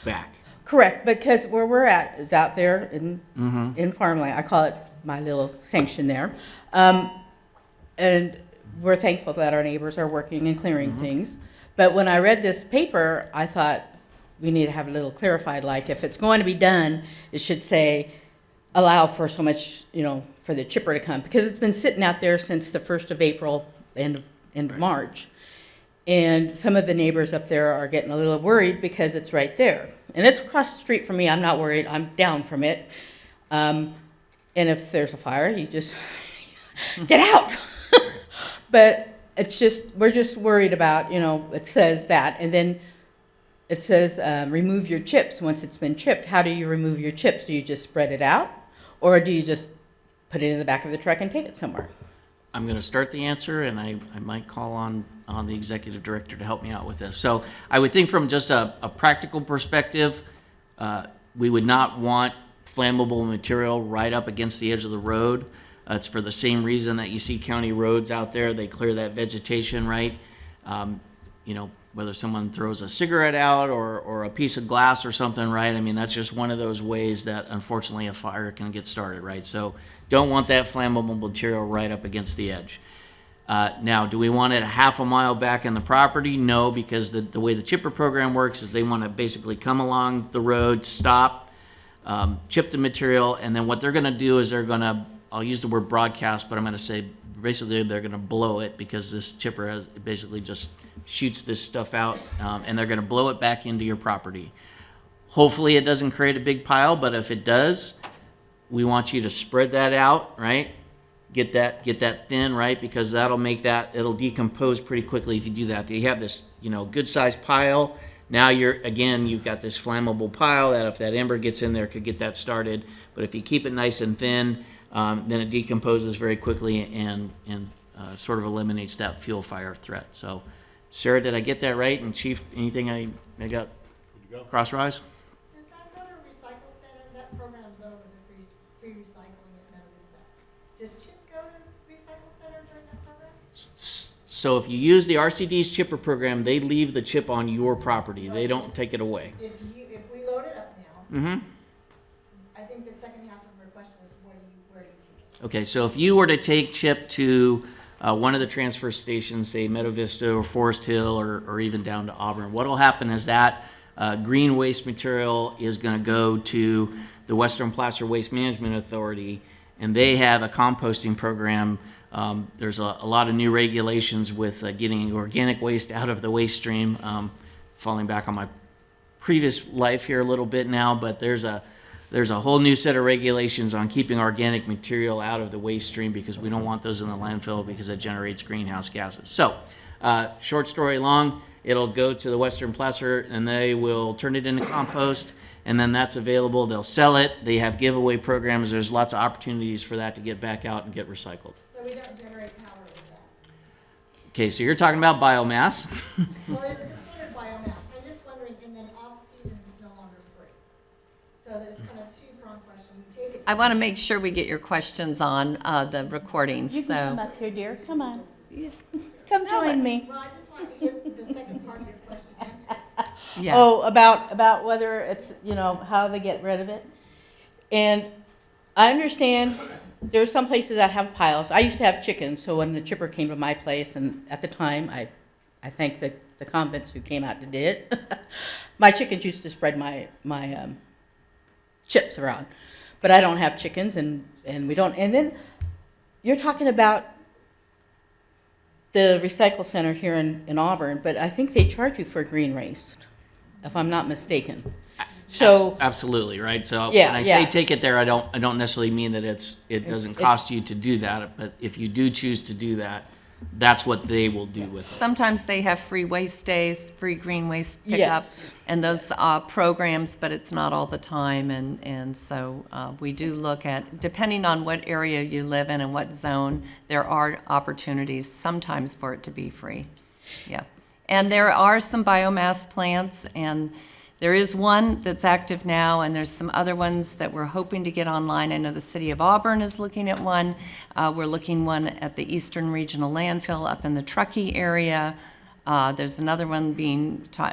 back? Correct, because where we're at is out there in farmland. I call it my little sanction there. And we're thankful that our neighbors are working and clearing things. But when I read this paper, I thought, we need to have a little clarified, like if it's going to be done, it should say, allow for so much, for the chipper to come, because it's been sitting out there since the 1st of April, end of March. And some of the neighbors up there are getting a little worried because it's right there. And it's across the street from me. I'm not worried. I'm down from it. And if there's a fire, you just get out. But we're just worried about, it says that. And then it says remove your chips once it's been chipped. How do you remove your chips? Do you just spread it out? Or do you just put it in the back of the truck and take it somewhere? I'm going to start the answer, and I might call on the executive director to help me out with this. So I would think from just a practical perspective, we would not want flammable material right up against the edge of the road. It's for the same reason that you see county roads out there. They clear that vegetation, right? You know, whether someone throws a cigarette out or a piece of glass or something, right? I mean, that's just one of those ways that unfortunately a fire can get started, right? So don't want that flammable material right up against the edge. Now, do we want it a half a mile back in the property? No, because the way the chipper program works is they want to basically come along the road, stop, chip the material, and then what they're going to do is they're going to, I'll use the word broadcast, but I'm going to say basically they're going to blow it, because this chipper has basically just shoots this stuff out, and they're going to blow it back into your property. Hopefully it doesn't create a big pile, but if it does, we want you to spread that out, right? Get that thin, right? Because that'll make that, it'll decompose pretty quickly if you do that. You have this, you know, good sized pile. Now you've got this flammable pile that if that ember gets in there could get that started. But if you keep it nice and thin, then it decomposes very quickly and sort of eliminates that fuel fire threat. So, Sarah, did I get that right? And Chief, anything I got crosswise? Does that go to recycle center? That program's over the free recycling and none of this stuff. Does Chip go to recycle center during that program? So if you use the RCD's chipper program, they leave the chip on your property. They don't take it away. If we load it up now, I think the second half of her question is where do you take it? Okay, so if you were to take chip to one of the transfer stations, say Meadow Vista or Forest Hill or even down to Auburn, what will happen is that green waste material is going to go to the Western Placer Waste Management Authority, and they have a composting program. There's a lot of new regulations with getting organic waste out of the waste stream. Falling back on my previous life here a little bit now, but there's a whole new set of regulations on keeping organic material out of the waste stream, because we don't want those in the landfill because it generates greenhouse gases. So, short story long, it'll go to the Western Placer and they will turn it into compost, and then that's available. They'll sell it. They have giveaway programs. There's lots of opportunities for that to get back out and get recycled. So we don't generate power with that. Okay, so you're talking about biomass. Well, it's considered biomass. I'm just wondering, and then off-season it's no longer free. So there's kind of two-pronged question. We take it. I want to make sure we get your questions on the recording, You can come so. up here, dear. Come on. Come join me. Well, I just want to get the second part of your question answered. Yeah. Oh, about whether it's, you know, how they get rid of it. And I understand there's some places that have piles. I used to have chickens, so when the chipper came to my place, and at the time, I thank the convents who came out to do it, my chickens used to spread my chips around. But I don't have chickens, and we don't. And then you're talking about the recycle center here in Auburn, but I think they charge you for green waste, if I'm not mistaken. So Absolutely, right? So Yeah, when I say yeah. take it there, I don't necessarily mean that it doesn't cost you to do that, but if you do choose to do that, that's what they will do with it. Sometimes they have free waste days, free green waste pickup, Yes. and those programs, but it's not all the time. And so we do look at, depending on what area you live in and what zone, there are opportunities sometimes for it to be free. Yeah. And there are some biomass plants, and there is one that's active now, and there's some other ones that we're hoping to get online. I know the city of Auburn is looking at one. We're looking one at the Eastern Regional Landfill up in the Truckee area. There's another one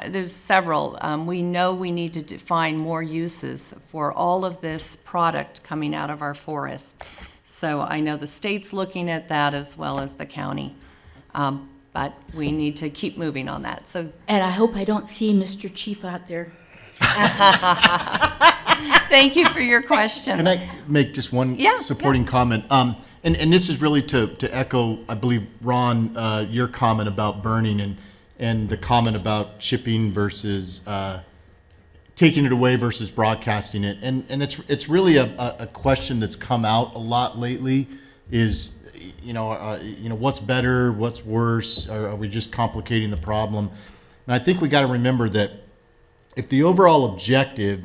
there's several. We know we need to find more uses for all of this product coming out of our forest. So I know the state's looking at that as well as the county. But we need to keep moving on that. So and I hope I don't see Mr. Chief out there. thank you for your question. Can I make just one Yeah, supporting comment? And this is really to echo, I believe, Ron, your comment about burning and the comment about chipping versus taking it away versus broadcasting it. And it's really a question that's come out a lot lately is, what's better, what's worse? Are we just complicating the problem? And I think we got to remember that if the overall objective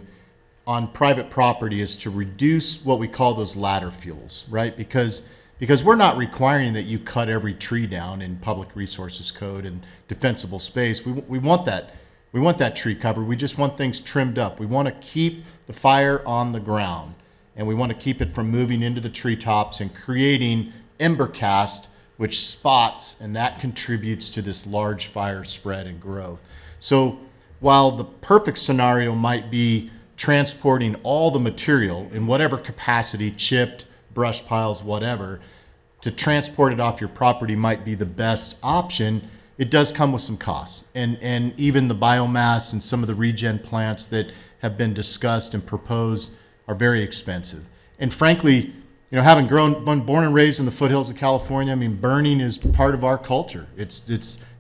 on private property is to reduce what we call those ladder fuels, right? Because we're not requiring that you cut every tree down in Public Resources Code and defensible space. We want that. We want that tree cover. We just want things trimmed up. We want to keep the fire on the ground. and we want to keep it from moving into the treetops and creating ember cast, which spots, and that contributes to this large fire spread and growth. So while the perfect scenario might be transporting all the material in whatever capacity, chipped, brush piles, whatever, to transport it off your property might be the best option, it does come with some costs. And even the biomass and some of the regen plants that have been discussed and proposed are very expensive. And frankly, having been born and raised in the foothills of California, I mean, burning is part of our culture. It's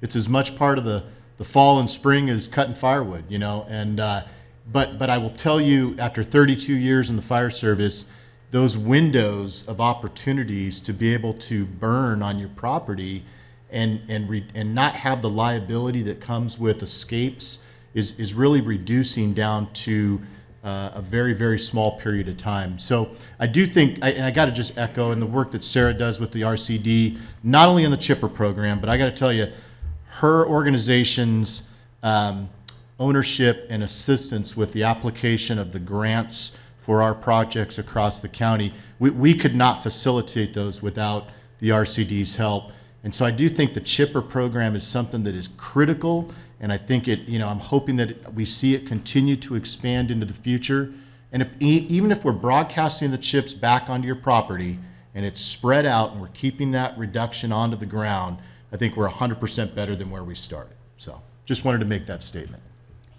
as much part of the fall and spring as cutting firewood, but I will tell you, after 32 years in the fire service, those windows of opportunities to be able to burn on your property and not have the liability that comes with escapes is really reducing down to a very, very small period of time. So I do think, and I got to just echo in the work that Sarah does with the RCD, not only in the chipper program, but I got to tell you, her organization's ownership and assistance with the application of the grants for our projects across the county, we could not facilitate those without the RCD's help. And so I do think the chipper program is something that is critical, and I think I'm hoping that we see it continue to expand into the future. And even if we're broadcasting the chips back onto your property and it's spread out and we're keeping that reduction onto the ground, I think we're 100% better than where we started. So just wanted to make that statement.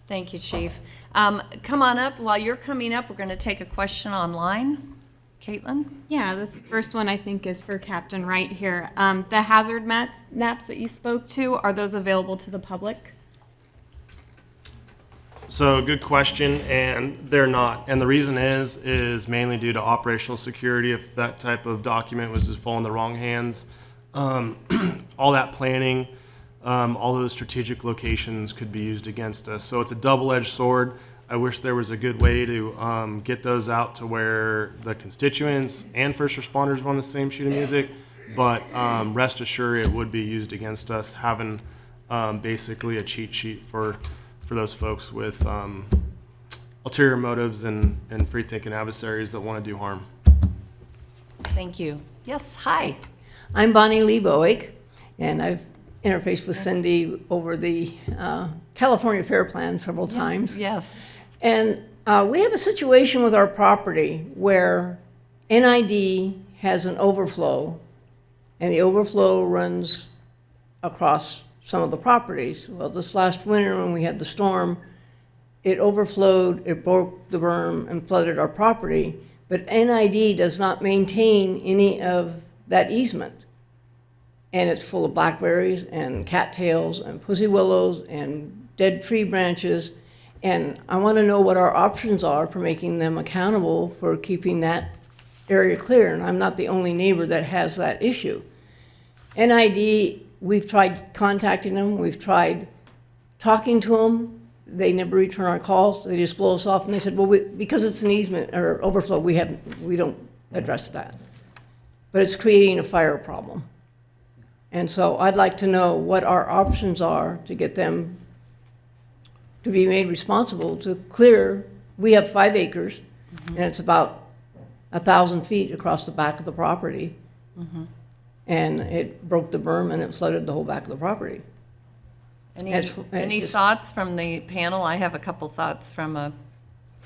Thank you, Chief. Come on up. While you're coming up, we're going to take a question online. Caitlin? Yeah, this first one I think is for Captain Wright here. The hazard maps that you spoke to, are those available to the public? So good question, and they're not. And the reason is mainly due to operational security. If that type of document was to fall in the wrong hands, all that planning, all those strategic locations could be used against us. So it's a double-edged sword. I wish there was a good way to get those out to where the constituents and first responders were on the same sheet of music, but rest assured it would be used against us, having basically a cheat sheet for those folks with ulterior motives and free-thinking adversaries that want to do harm. Thank you. Yes, hi. I'm Bonnie Lee Bowick, and I've interfaced with Cindy over the California Fair Plan several times. Yes. And we have a situation with our property where NID has an overflow, and the overflow runs across some of the properties. Well, this last winter when we had the storm, it overflowed, it broke the berm and flooded our property, but NID does not maintain any of that easement. And it's full of blackberries and cattails and pussy willows and dead tree branches. And I want to know what our options are for making them accountable for keeping that area clear. And I'm not the only neighbor that has that issue. NID, we've tried contacting them. We've tried talking to them. They never return our calls. They just blow us off. And they said, well, because it's an easement or overflow, we don't address that. But it's creating a fire problem. And so I'd like to know what our options are to get them to be made responsible to clear. We have 5 acres, and it's about 1,000 feet across the back of the property. And it broke the berm and it flooded the whole back of the property. Any thoughts from the panel? I have a couple thoughts from a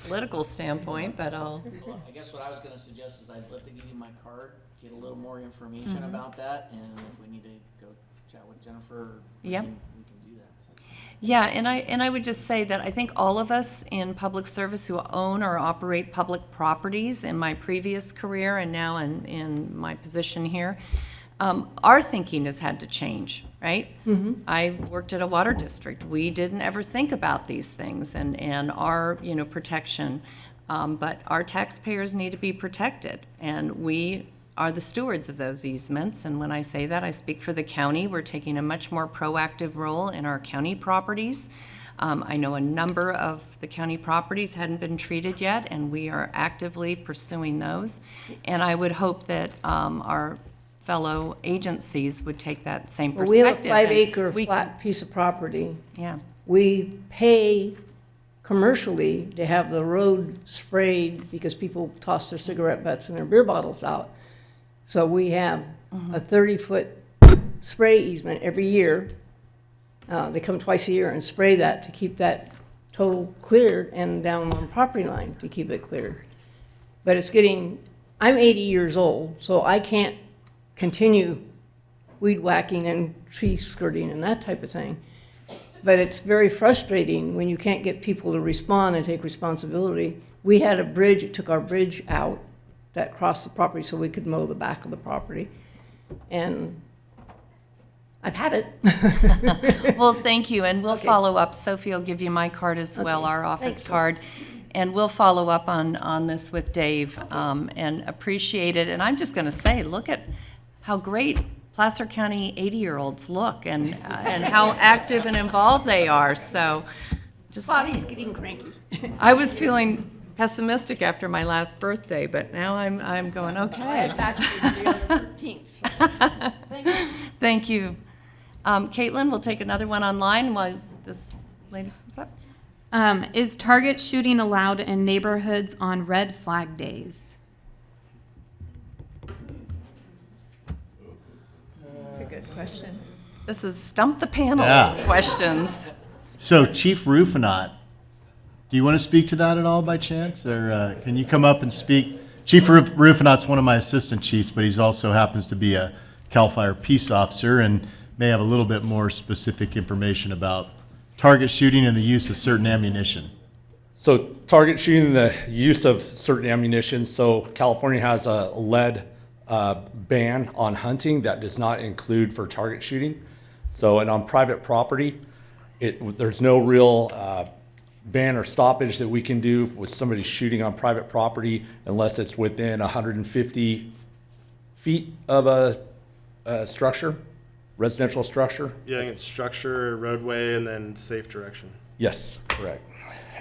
political standpoint, but I guess what I was gonna suggest is I'd love to give you my card, get a little more information about that, and if we need to go chat with Jennifer, we can do that. So. Yeah, and I would just say that I think all of us in public service who own or operate public properties in my previous career and now in my position here, our thinking has had to change, right? I worked at a water district. We didn't ever think about these things and our protection, but our taxpayers need to be protected, and we are the stewards of those easements. And when I say that, I speak for the county. We're taking a much more proactive role in our county properties. I know a number of the county properties hadn't been treated yet, and we are actively pursuing those. And I would hope that our fellow agencies would take that same perspective. We have a 5-acre flat piece of property. Yeah. We pay commercially to have the road sprayed because people toss their cigarette butts and their beer bottles out. So we have a 30-foot spray easement every year. They come twice a year and spray that to keep that total cleared and down on the property line to keep it cleared. But it's getting, I'm 80 years old, so I can't continue weed whacking and tree skirting and that type of thing. But it's very frustrating when you can't get people to respond and take responsibility. We had a bridge, it took our bridge out that crossed the property so we could mow the back of the property. And I've had it. Well, thank you, and we'll follow up. Sophie will give you my card as well, Okay. our office Thank you. card. And we'll follow up on this with Dave, and appreciate it. And I'm just gonna say, look at how great Placer County 80-year-olds look, and how active and involved they are, so just. Body's getting cranky. I was feeling pessimistic after my last birthday, but now I'm going, I okay. had back surgery on the 13th. So. Thank you. Thank you. Caitlin, we'll take another one online while this lady comes up. Is target shooting allowed in neighborhoods on red flag days? That's a good question. This is stump the panel Yeah. questions. So Chief Rufinot, do you want to speak to that at all by chance? Or can you come up and speak? Chief Rufinot's one of my assistant chiefs, but he's also happens to be a CAL FIRE peace officer and may have a little bit more specific information about target shooting and the use of certain ammunition. So target shooting, the use of certain ammunition. So California has a lead ban on hunting that does not include for target shooting. So, and on private property, there's no real ban or stoppage that we can do with somebody shooting on private property unless it's within 150 feet of a structure, residential structure. Yeah, it's structure, roadway, and then safe direction. Yes, correct.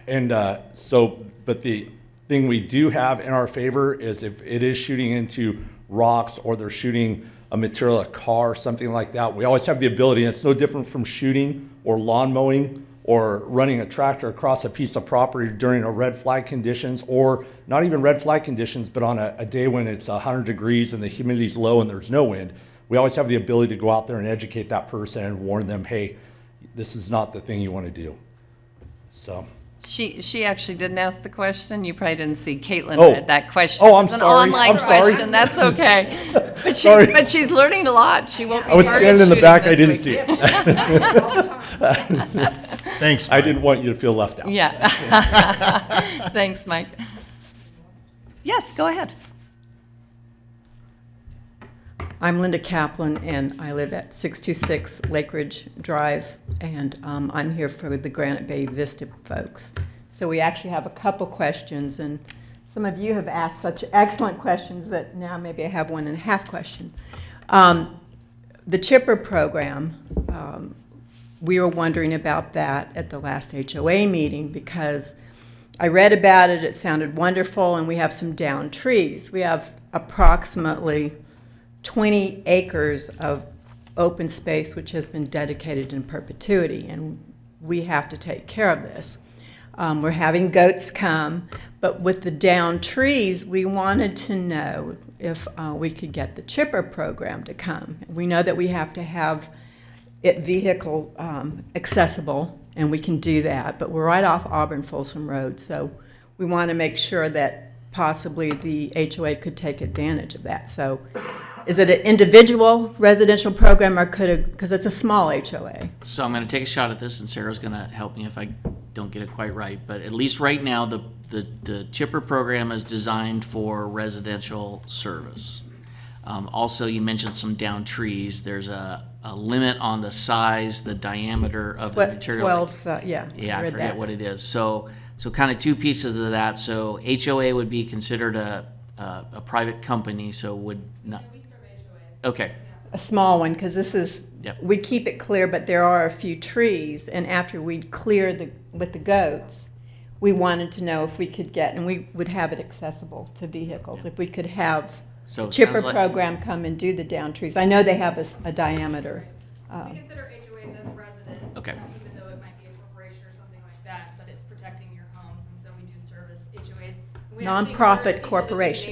And but the thing we do have in our favor is if it is shooting into rocks or they're shooting a material, a car, something like that, we always have the ability, and it's no different from shooting or lawn mowing or running a tractor across a piece of property during a red flag conditions, or not even red flag conditions, but on a day when it's 100 degrees and the humidity's low and there's no wind. We always have the ability to go out there and educate that person and warn them, hey, this is not the thing you want to do. So. She actually didn't ask the question. You probably didn't see Caitlin Oh. read that question. Oh, I'm It was an sorry. online I'm sorry. question. That's okay. But Sorry. but she's learning a lot. She won't be I was target standing in the shooting back, I this didn't week. see it. Thanks, I Mike. didn't want you to feel left out. Yeah. Thanks, Mike. Yes, go ahead. I'm Linda Kaplan, and I live at 626 Lake Ridge Drive, and I'm here for the Granite Bay Vista folks. So we actually have a couple questions, and some of you have asked such excellent questions that now maybe I have 1.5 question. The chipper program, we were wondering about that at the last HOA meeting because I read about it, it sounded wonderful, and we have some downed trees. We have approximately 20 acres of open space which has been dedicated in perpetuity, and we have to take care of this. We're having goats come, but with the downed trees, we wanted to know if we could get the chipper program to come. We know that we have to have it vehicle accessible, and we can do that, but we're right off Auburn Folsom Road, so we want to make sure that possibly the HOA could take advantage of that. So is it an individual residential program, or could it, because it's a small HOA? So I'm going to take a shot at this, and Sarah's going to help me if I don't get it quite right. But at least right now, the chipper program is designed for residential service. Also, you mentioned some downed trees. There's a limit on the size, the diameter of the material. 12, yeah. Yeah, I read forget that. what it is. So kind of two pieces of that. So HOA would be considered a private company, so would not. Okay. A small one, because this is, Yep. we keep it clear, but there are a few trees, and after we'd clear with the goats, we wanted to know if we could get, and we would have it accessible to vehicles, if we could have So it chipper sounds like- program come and do the down trees. I know they have a diameter. We consider HOAs as residents. Okay. Even though it might be a corporation or something like that, but it's protecting your We actually nonprofit charge because it's a corporation.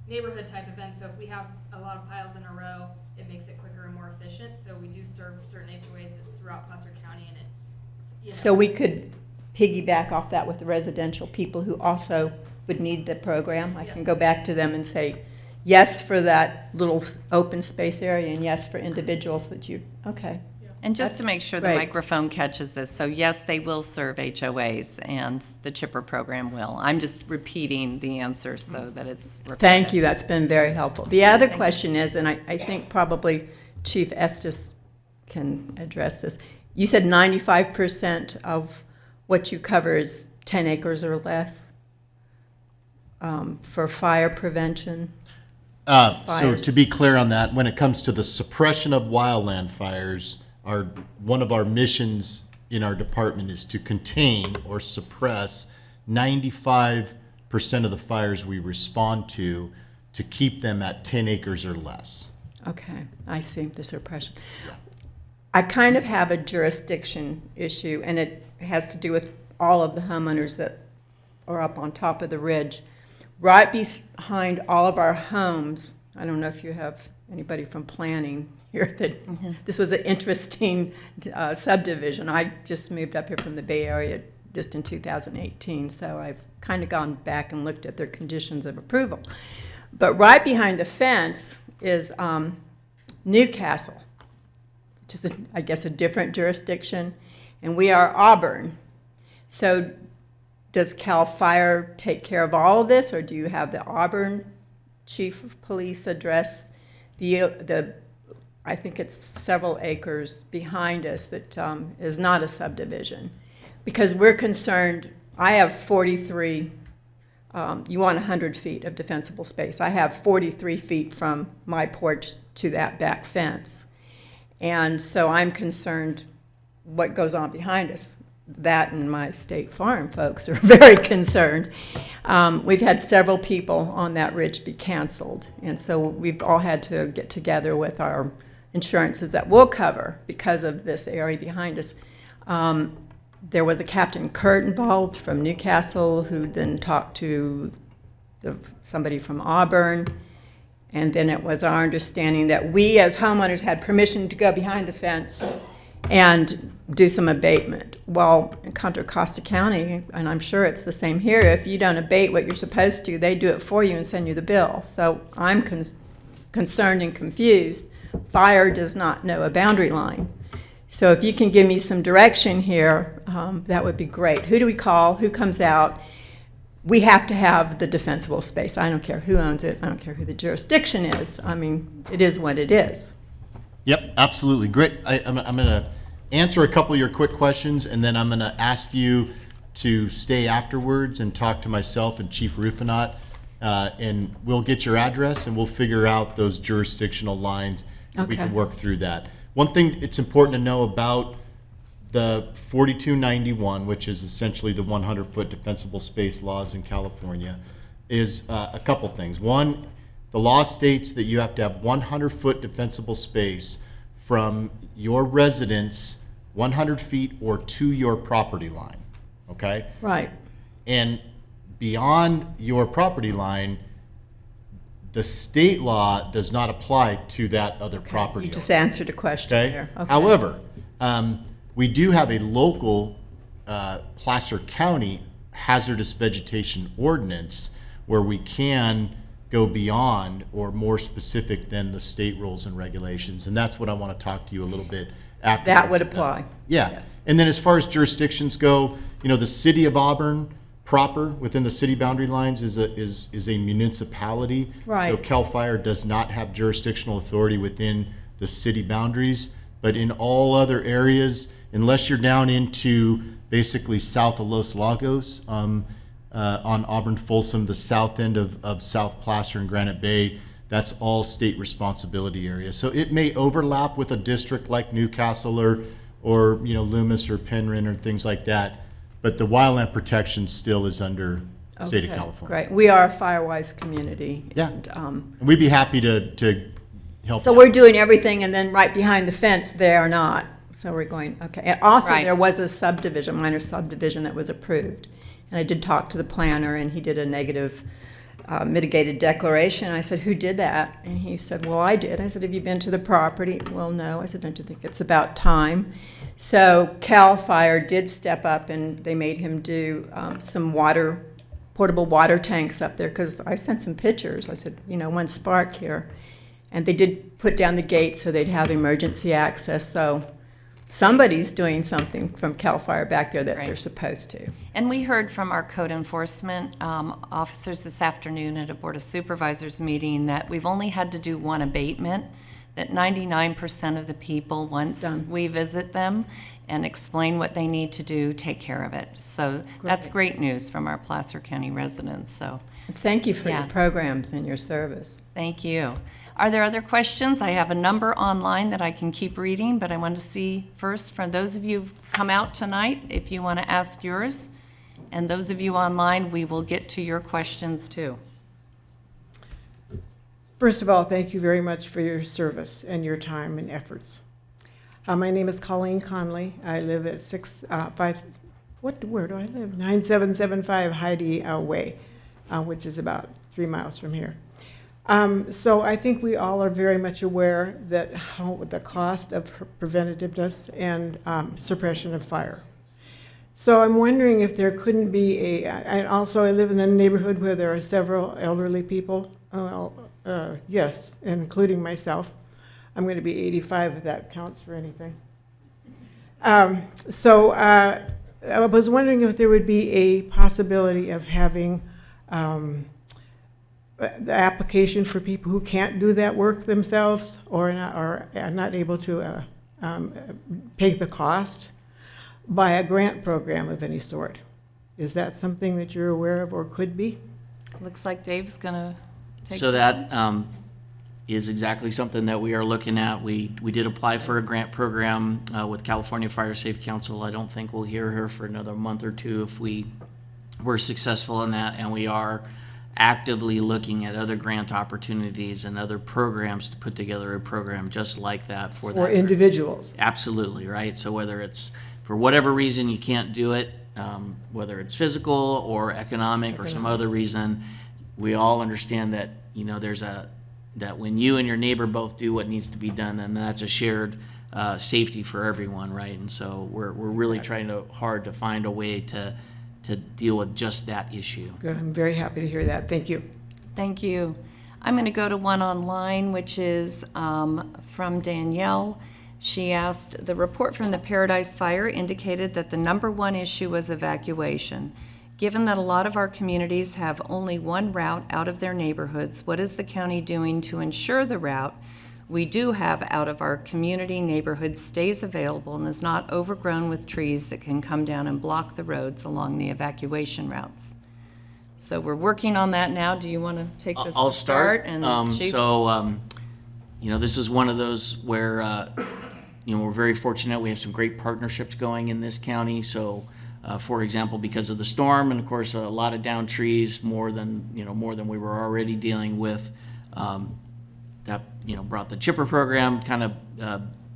Neighborhood type event, so if we have a lot of piles in a row, it makes it quicker and more efficient, so we do serve certain HOAs throughout Placer County, and So we could piggyback off that with the residential people who also would need the program. I can Yes. go back to them and say, yes for that little open space area, and yes for individuals that you, okay. And just to That's make sure the great. microphone catches this, so yes, they will serve HOAs, and the chipper program will. I'm just repeating the answer so that it's repeated. Thank you, that's been very helpful. The other question is, and I think probably Chief Estes can address this. You said 95% of what you cover is 10 acres or less for fire prevention? So Fires. to be clear on that, when it comes to the suppression of wildland fires, one of our missions in our department is to contain or suppress 95% of the fires we respond to keep them at 10 acres or less. Okay, I see, the suppression. I kind of have a jurisdiction issue, and it has to do with all of the homeowners that are up on top of the ridge. Right behind all of our homes, I don't know if you have anybody from planning here, that this was an interesting subdivision. I just moved up here from the Bay Area just in 2018, so I've kind of gone back and looked at their conditions of approval. But right behind the fence is Newcastle, which is, I guess, a different jurisdiction, and we are Auburn. So does CAL FIRE take care of all of this, or do you have the Auburn Chief of Police address the I think it's several acres behind us that is not a subdivision? Because we're concerned, I have 43, you want 100 feet of defensible space. I have 43 feet from my porch to that back fence. And so I'm concerned what goes on behind us. That and my State Farm folks are very concerned. We've had several people on that ridge be canceled, and so we've all had to get together with our insurances that will cover because of this area behind us. There was a Captain Kurt involved from Newcastle who then talked to somebody from Auburn, and then it was our understanding that we as homeowners had permission to go behind the fence and do some abatement. Well, in Contra Costa County, and I'm sure it's the same here, if you don't abate what you're supposed to, they do it for you and send you the bill. So I'm concerned and confused. Fire does not know a boundary line. So if you can give me some direction here, that would be great. Who do we call? Who comes out? We have to have the defensible space. I don't care who owns it. I don't care who the jurisdiction is. I mean, it is what it is. Yep, absolutely. Great. I'm going to answer a couple of your quick questions, and then I'm going to ask you to stay afterwards and talk to myself and Chief Rufinat, and we'll get your address, and we'll figure out those jurisdictional lines. And we Okay. can work through that. One thing it's important to know about the 4291, which is essentially the 100-foot defensible space laws in California, is a couple things. One, the law states that you have to have 100-foot defensible space from your residence 100 feet or to your property line, okay? Right. And beyond your property line, the state law does not apply to that other property You just owner, answered a question okay? there. Okay. However, we do have a local Placer County hazardous vegetation ordinance where we can go beyond or more specific than the state rules and regulations, and that's what I want to talk to you a little bit after. That would apply. Yeah. Yes. And then as far as jurisdictions go, you know, the city of Auburn proper within the city boundary lines is a municipality. Right. So CAL FIRE does not have jurisdictional authority within the city boundaries, but in all other areas, unless you're down into basically south of Los Lagos, on Auburn Folsom, the south end of South Placer and Granite Bay, that's all state responsibility area. So it may overlap with a district like Newcastle or you know, Loomis or Penryn or things like that, but the wildland protection still is under state of Okay, California. Great. We are a Firewise community. Yeah. And, And we'd be happy to help. so out. we're doing everything, and then right behind the fence, they are not. So we're going, okay. And also, Right. there was a subdivision, minor subdivision that was approved. And I did talk to the planner, and he did a negative mitigated declaration. I said, who did that? And he said, well, I did. I said, have you been to the property? Well, no. I said, don't you think it's about time? So CAL FIRE did step up, and they made him do some portable water tanks up there, because I sent some pictures. I said, one spark here. And they did put down the gate so they'd have emergency access. So somebody's doing something from CAL FIRE back there that they're supposed to. And we heard from our code enforcement officers this afternoon at a Board of Supervisors meeting that we've only had to do one abatement, that 99% of the people, once we visit them and explain what they need to do, take care of it. So that's great news from our Placer County residents. So thank you for your programs and your service. Thank you. Are there other questions? I have a number online that I can keep reading, but I want to see first from those of you who've come out tonight, if you want to ask yours. And those of you online, we will get to your questions too. First of all, thank you very much for your service and your time and efforts. My name is Colleen Conley. I live at 9775 Heidi Way, which is about 3 miles from here. So I think we all are very much aware that the cost of preventativeness and suppression of fire. So I'm wondering if there couldn't be and also I live in a neighborhood where there are several elderly people. Yes, including myself. I'm going to be 85 if that counts for anything. So I was wondering if there would be a possibility of having the application for people who can't do that work themselves or are not able to pay the cost by a grant program of any sort. Is that something that you're aware of or could be? Looks like Dave's going to take So this. that is exactly something that we are looking at. We did apply for a grant program with California Fire Safe Council. I don't think we'll hear her for another month or two if we were successful in that, and we are actively looking at other grant opportunities and other programs to put together a program just like that for that. Individuals. Absolutely, right? So whether it's for whatever reason you can't do it, whether it's physical or economic or some other reason, we all understand that, that when you and your neighbor both do what needs to be done, then that's a shared safety for everyone, right? And so we're really trying hard to find a way to deal with just that issue. Good. I'm very happy to hear that. Thank you. Thank you. I'm going to go to one online, which is from Danielle. She asked, the report from the Paradise Fire indicated that the #1 issue was evacuation. Given that a lot of our communities have only one route out of their neighborhoods, what is the county doing to ensure the route we do have out of our community neighborhood stays available and is not overgrown with trees that can come down and block the roads along the evacuation routes? So we're working on that now. Do you want to take this I'll to start? And Chief? This is one of those where we're very fortunate. We have some great partnerships going in this county. So, for example, because of the storm and of course a lot of downed trees, more than we were already dealing with. That brought the chipper program kind of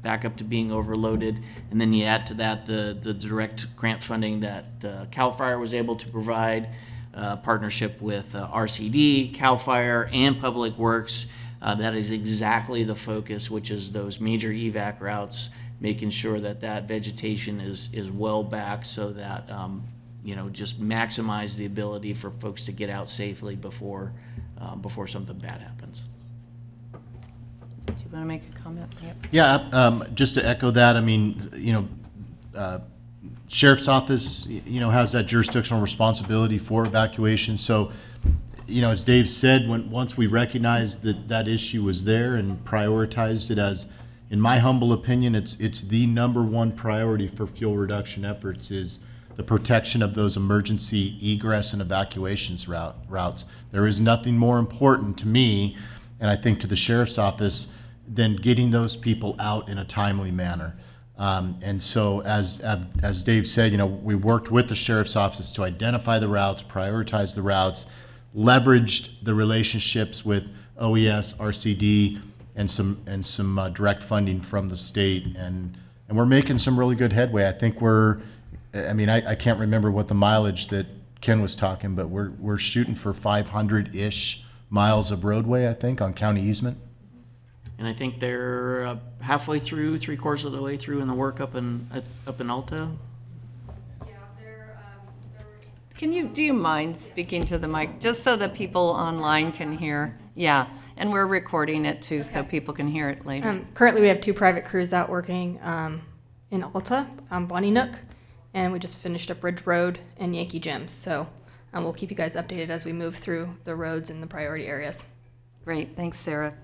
back up to being overloaded, and then you add to that the direct grant funding that CAL FIRE was able to provide, partnership with RCD, CAL FIRE, and Public Works. That is exactly the focus, which is those major evac routes, making sure that vegetation is well back so that just maximize the ability for folks to get out safely before something bad happens. Do you want to make a comment? Yep. Yeah, just to echo that, I mean, Sheriff's Office, has that jurisdictional responsibility for evacuation. So, as Dave said, once we recognized that issue was there and prioritized it as, in my humble opinion, it's the #1 priority for fuel reduction efforts is the protection of those emergency egress and evacuations routes. There is nothing more important to me, and I think to the Sheriff's Office, than getting those people out in a timely manner. And so as Dave said, we worked with the Sheriff's Office to identify the routes, prioritize the routes, leveraged the relationships with OES, RCD, and some direct funding from the state. And we're making some really good headway. I think I can't remember what the mileage that Ken was talking, but we're shooting for 500-ish miles of roadway, I think, on county easement. And I think they're halfway through, 3/4 of the way through in the work up in Alta. Yeah, Do you mind speaking to the mic, just so that people online can hear? Yeah, and we're recording it too, so people can hear it later. Currently, we have 2 private crews out working in Alta, Bonnie Nook, and we just finished up Ridge Road and Yankee Gyms. So we'll keep you guys updated as we move through the roads in the priority areas. Great, thanks, Sarah.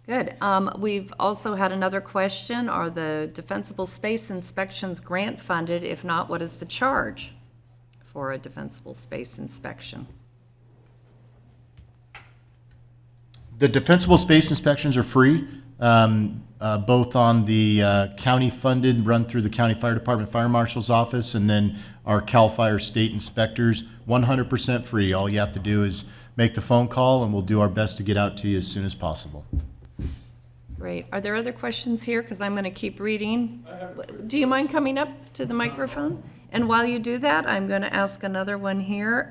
Good. We've also had another question. Are the defensible space inspections grant funded? If not, what is the charge for a defensible space inspection? The defensible space inspections are free, both on the county-funded, run through the County Fire Department Fire Marshal's office, and then our CAL FIRE state inspectors, 100% free. All you have to do is make the phone call, and we'll do our best to get out to you as soon as possible. Great. Are there other questions here? Because I'm going to keep reading. Do you mind coming up to the microphone? And while you do that, I'm going to ask another one here.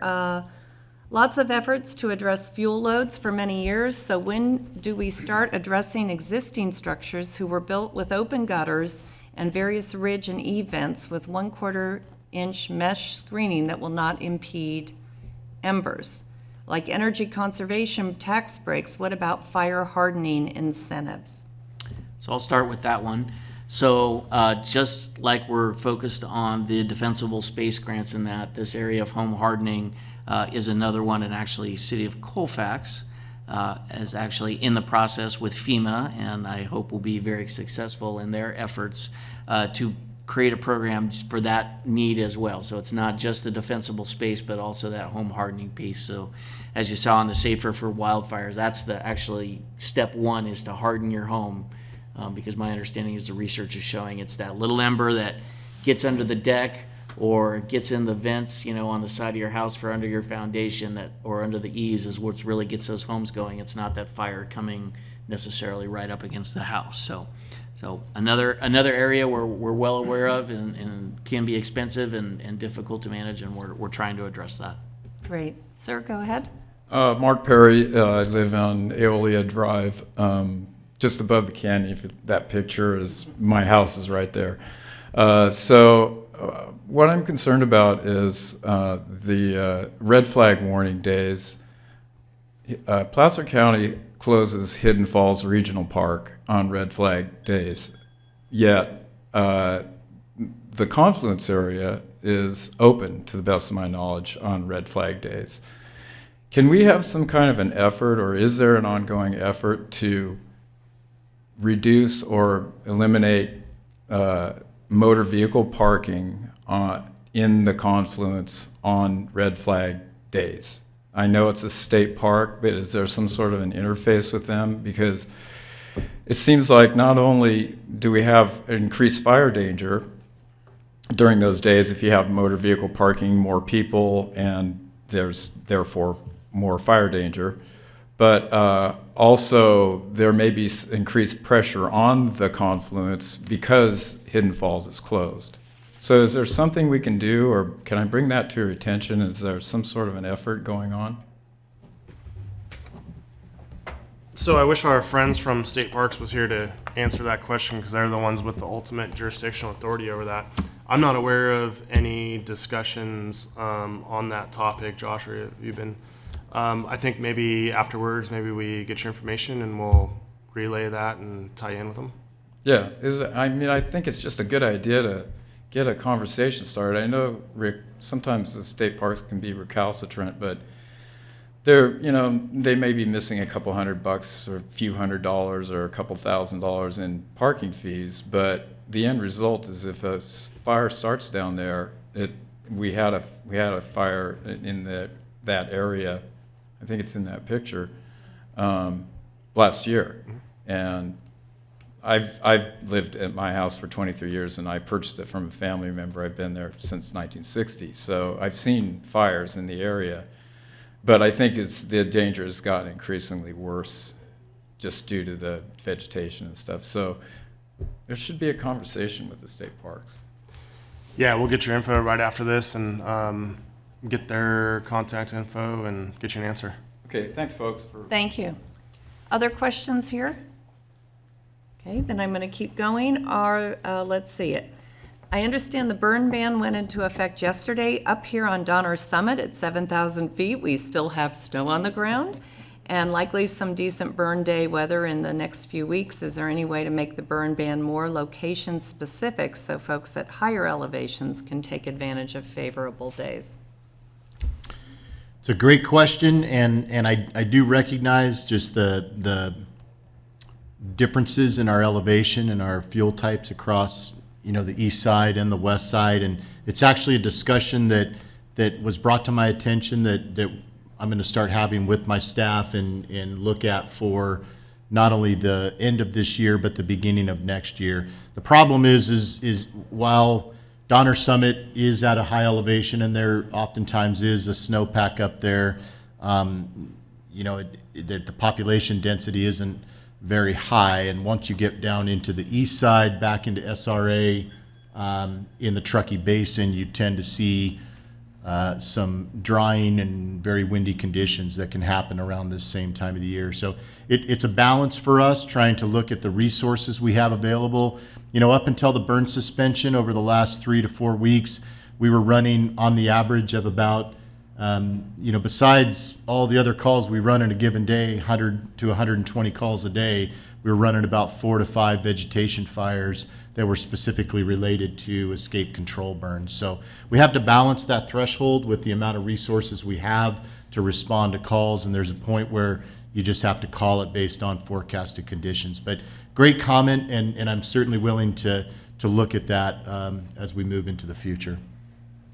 Lots of efforts to address fuel loads for many years. So when do we start addressing existing structures who were built with open gutters and various ridge and E vents with 1/4 inch mesh screening that will not impede embers? Like energy conservation tax breaks, what about fire hardening incentives? So I'll start with that one. So just like we're focused on the defensible space grants in that, this area of home hardening is another one, and actually City of Colfax is actually in the process with FEMA, and I hope will be very successful in their efforts to create a program for that need as well. So it's not just the defensible space, but also that home hardening piece. So as you saw on the Safer for Wildfires, that's the actually step one, is to harden your home. Because my understanding is the research is showing it's that little ember that gets under the deck or gets in the vents, on the side of your house for under your foundation, that, or under the eaves, is what really gets those homes going. It's not that fire coming necessarily right up against the house. So another area where we're well aware of and can be expensive and difficult to manage, and we're trying to address that. Great. Sir, go ahead. Mark Perry. I live on Aeolia Drive, just above the canyon. If that picture is, my house is right there. What I'm concerned about is the red flag warning days. Placer County closes Hidden Falls Regional Park on red flag days, yet the confluence area is open, to the best of my knowledge, on red flag days. Can we have some kind of an effort, or is there an ongoing effort to reduce or eliminate motor vehicle parking in the confluence on red flag days? I know it's a state park, but is there some sort of an interface with them? Because it seems like not only do we have increased fire danger during those days if you have motor vehicle parking, more people, and there's therefore more fire danger, but also there may be increased pressure on the confluence because Hidden Falls is closed. So is there something we can do, or can I bring that to your attention? Is there some sort of an effort going on? So I wish our friends from State Parks was here to answer that question, because they're the ones with the ultimate jurisdictional authority over that. I'm not aware of any discussions on that topic. Josh, or have you been? I think maybe afterwards, maybe we get your information and we'll relay that and tie in with them. Yeah, I think it's just a good idea to get a conversation started. I know, Rick, sometimes the state parks can be recalcitrant, but they may be missing a couple $100 or a few $100 or a couple $1,000 in parking fees, but the end result is if a fire starts down there, we had a fire in that area. I think it's in that picture last year, and I've lived at my house for 23 years, and I purchased it from a family member. I've been there since 1960, so I've seen fires in the area. But I think the danger has gotten increasingly worse just due to the vegetation and stuff. So there should be a conversation with the state parks. Yeah, we'll get your info right after this, and get their contact info and get you an answer. Okay, thanks, folks. Thank you. Other questions here? Okay, then I'm going to keep going. Let's see it. I understand the burn ban went into effect yesterday. Up here on Donner Summit at 7,000 feet, we still have snow on the ground and likely some decent burn day weather in the next few weeks. Is there any way to make the burn ban more location specific so folks at higher elevations can take advantage of favorable days? It's a great question, and I do recognize just the differences in our elevation and our fuel types across, the east side and the west side. And it's actually a discussion that was brought to my attention that I'm going to start having with my staff and look at for not only the end of this year, but the beginning of next year. The problem is while Donner Summit is at a high elevation and there oftentimes is a snowpack up there, the population density isn't very high. And once you get down into the east side, back into SRA, in the Truckee Basin, you tend to see some drying and very windy conditions that can happen around this same time of the year. So it's a balance for us trying to look at the resources we have available. Up until the burn suspension over the last 3 to 4 weeks, we were running on the average of about, besides all the other calls we run in a given day, 100 to 120 calls a day, we were running about 4 to 5 vegetation fires that were specifically related to escape control burns. So we have to balance that threshold with the amount of resources we have to respond to calls, and there's a point where you just have to call it based on forecasted conditions. But great comment, and I'm certainly willing to look at that as we move into the future.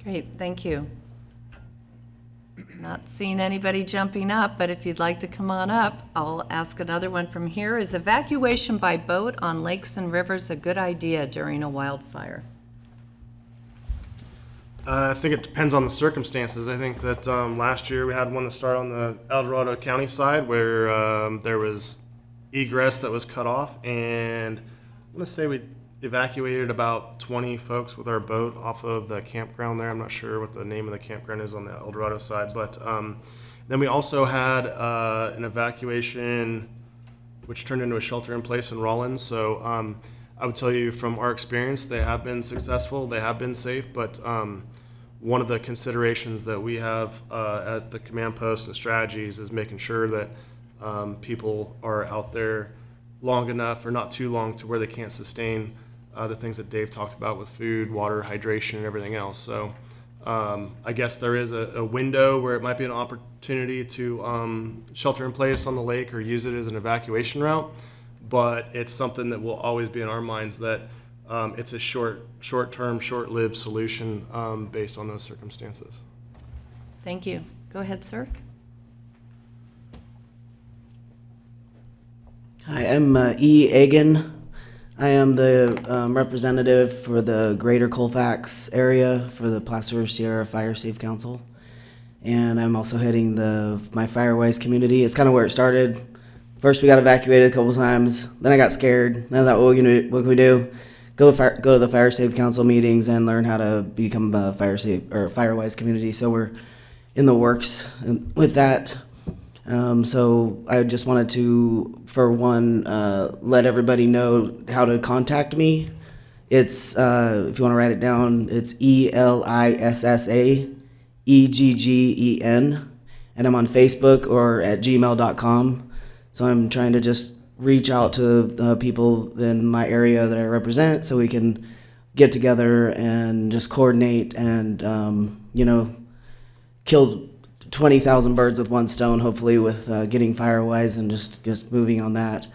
Great, thank you. Not seeing anybody jumping up, but if you'd like to come on up, I'll ask another one from here. Is evacuation by boat on lakes and rivers a good idea during a wildfire? I think it depends on the circumstances. I think that last year we had one to start on the El Dorado County side where there was egress that was cut off, and I'm going to say we evacuated about 20 folks with our boat off of the campground there. I'm not sure what the name of the campground is on the El Dorado side, but then we also had an evacuation which turned into a shelter in place in Rollins. So I would tell you from our experience, they have been successful, they have been safe, but one of the considerations that we have at the command post and strategies is making sure that people are out there long enough or not too long to where they can't sustain the things that Dave talked about with food, water, hydration, and everything else. So I guess there is a window where it might be an opportunity to shelter in place on the lake or use it as an evacuation route, but it's something that will always be in our minds that it's a short-term, short-lived solution based on those circumstances. Thank you. Go ahead, sir. Hi, I'm E. Egan. I am the representative for the Greater Colfax area for the Placer Sierra Fire Safe Council. And I'm also heading my Firewise community. It's kind of where it started. First, we got evacuated a couple times. Then I got scared. Then I thought, what can we do? Go to the Fire Safe Council meetings and learn how to become a Firewise community. So we're in the works with that. So I just wanted to, for one, let everybody know how to contact me. It's, if you want to write it down, it's ELISSAEGGEN, and I'm on Facebook or at gmail.com. So I'm trying to just reach out to people in my area that I represent so we can get together and just coordinate and, kill 20,000 birds with one stone, hopefully, with getting Firewise and just moving on that.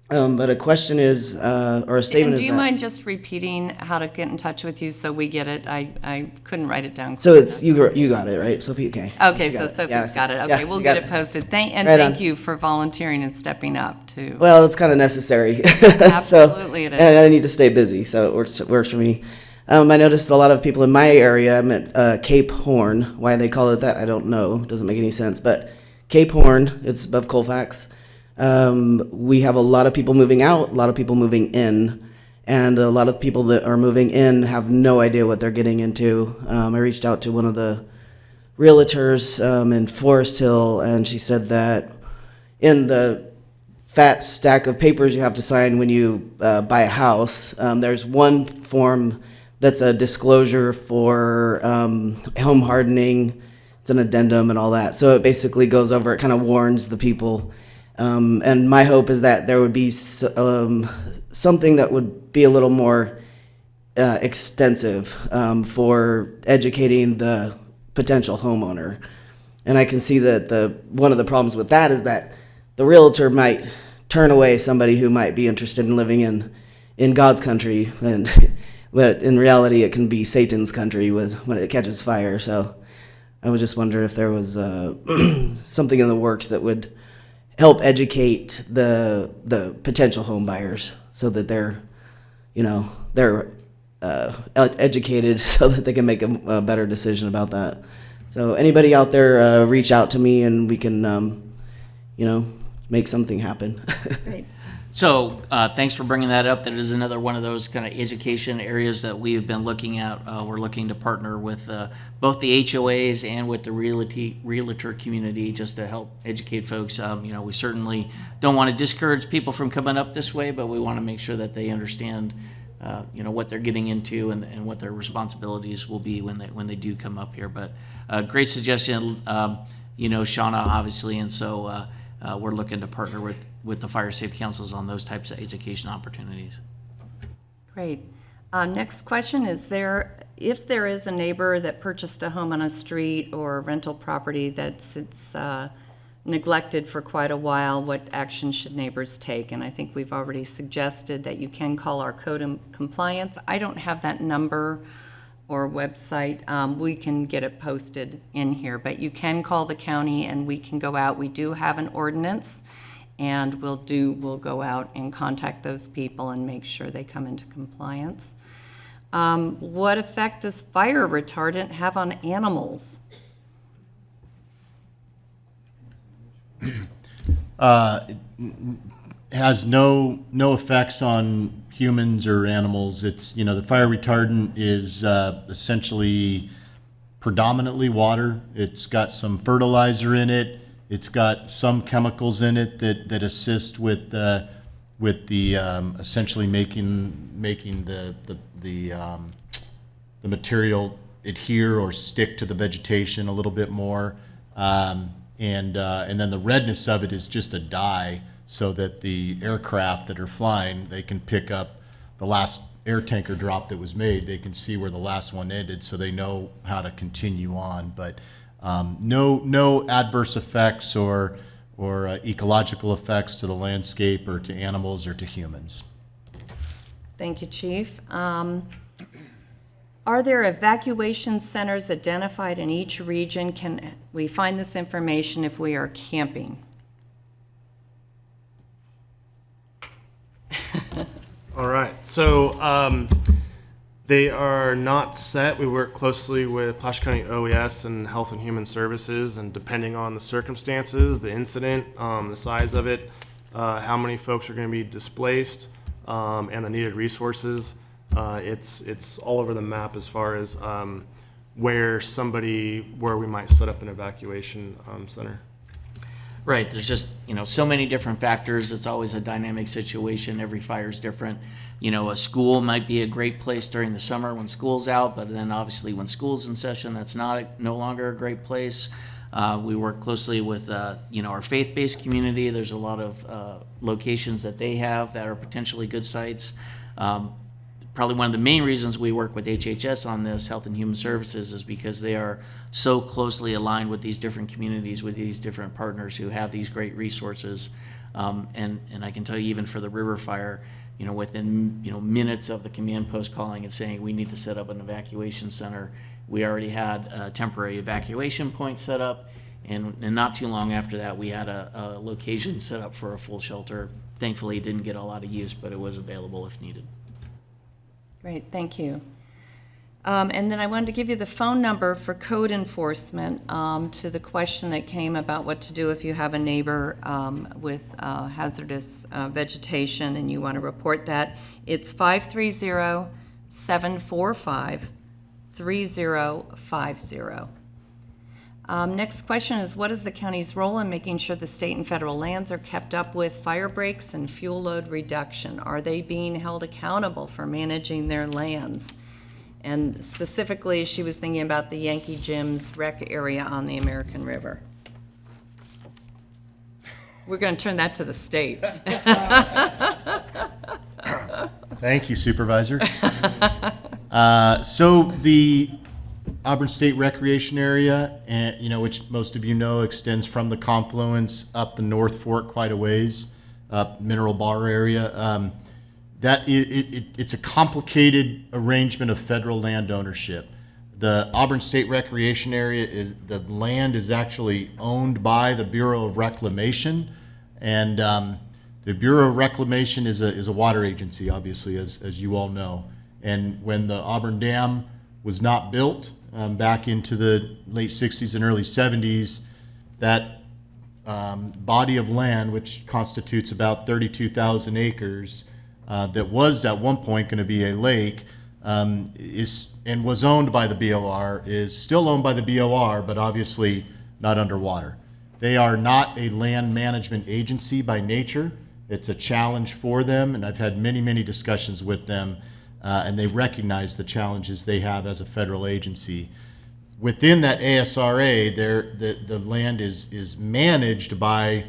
But a question is, or a statement is do you mind just repeating how to get in touch with you so we get it? I couldn't write it down. So it's, you got it, right? Sophie, okay. Okay, so Sophie's got it. Okay, we'll get it posted. Thank you for volunteering and stepping up, too. Well, it's kind of necessary. Absolutely it is. And I need to stay busy, so it works for me. I noticed a lot of people in my area, I'm at Cape Horn. Why they call it that, I don't know. It doesn't make any sense. But Cape Horn, it's above Colfax. We have a lot of people moving out, a lot of people moving in. And a lot of people that are moving in have no idea what they're getting into. I reached out to one of the realtors in Forest Hill, and she said that in the fat stack of papers you have to sign when you buy a house, there's one form that's a disclosure for home hardening. It's an addendum and all that. So it basically goes over, it kind of warns the people. And my hope is that there would be something that would be a little more extensive for educating the potential homeowner. And I can see that one of the problems with that is that the realtor might turn away somebody who might be interested in living in God's country, but in reality it can be Satan's country when it catches fire. So I would just wonder if there was something in the works that would help educate the potential home buyers so that they're educated so that they can make a better decision about that. So anybody out there, reach out to me and we can, make something happen. Great. So thanks for bringing that up. That is another one of those kind of education areas that we've been looking at. We're looking to partner with both the HOAs and with the realtor community just to help educate folks. We certainly don't want to discourage people from coming up this way, but we want to make sure that they understand what they're getting into and what their responsibilities will be when they do come up here. But great suggestion, Shauna, obviously, and so we're looking to partner with the fire safe councils on those types of education opportunities. Great. Next question is if there is a neighbor that purchased a home on a street or a rental property that sits neglected for quite a while, what action should neighbors take? And I think we've already suggested that you can call our code of compliance. I don't have that number or website. We can get it posted in here, but you can call the county and we can go out. We do have an ordinance, and we'll go out and contact those people and make sure they come into compliance. What effect does fire retardant have on animals? Has no effects on humans or animals. It's, the fire retardant is essentially predominantly water. It's got some fertilizer in it. It's got some chemicals in it that assist with the essentially making the material adhere or stick to the vegetation a little bit more. And then the redness of it is just a dye, so that the aircraft that are flying, they can pick up the last air tanker drop that was made. They can see where the last one ended, so they know how to continue on. But no adverse effects or ecological effects to the landscape or to animals or to humans. Thank you, Chief. Are there evacuation centers identified in each region? Can we find this information if we are camping? All right, so they are not set. We work closely with Placer County OES and Health and Human Services, and depending on the circumstances, the incident, the size of it, how many folks are going to be displaced, and the needed resources, it's all over the map as far as where we might set up an evacuation center. Right, there's just, so many different factors. It's always a dynamic situation. Every fire is different. A school might be a great place during the summer when school's out, but then obviously when school's in session, that's no longer a great place. We work closely with, our faith-based community. There's a lot of locations that they have that are potentially good sites. Probably one of the main reasons we work with HHS on this, Health and Human Services, is because they are so closely aligned with these different communities, with these different partners who have these great resources. And I can tell you, even for the river fire, within minutes of the command post calling and saying we need to set up an evacuation center, we already had a temporary evacuation point set up, and not too long after that we had a location set up for a full shelter. Thankfully it didn't get a lot of use, but it was available if needed. Great, thank you. And then I wanted to give you the phone number for code enforcement to the question that came about what to do if you have a neighbor with hazardous vegetation and you want to report that. It's 530-745-3050. Next question is, what is the county's role in making sure the state and federal lands are kept up with fire breaks and fuel load reduction? Are they being held accountable for managing their lands? And specifically, she was thinking about the Yankee Jim's rec area on the American River. We're going to turn that to the state. Thank you, Supervisor. So the Auburn State Recreation Area, and which most of you know, extends from the confluence up the North Fork quite a ways, up Mineral Bar area. It's a complicated arrangement of federal land ownership. The Auburn State Recreation Area, the land is actually owned by the Bureau of Reclamation, and the Bureau of Reclamation is a water agency, obviously, as you all know. And when the Auburn Dam was not built back into the late 60s and early 70s, that body of land, which constitutes about 32,000 acres, that was at one point going to be a lake, was owned by the BOR, is still owned by the BOR, but obviously not underwater. They are not a land management agency by nature. It's a challenge for them, and I've had many, many discussions with them, and they recognize the challenges they have as a federal agency. Within that ASRA, the land is managed by,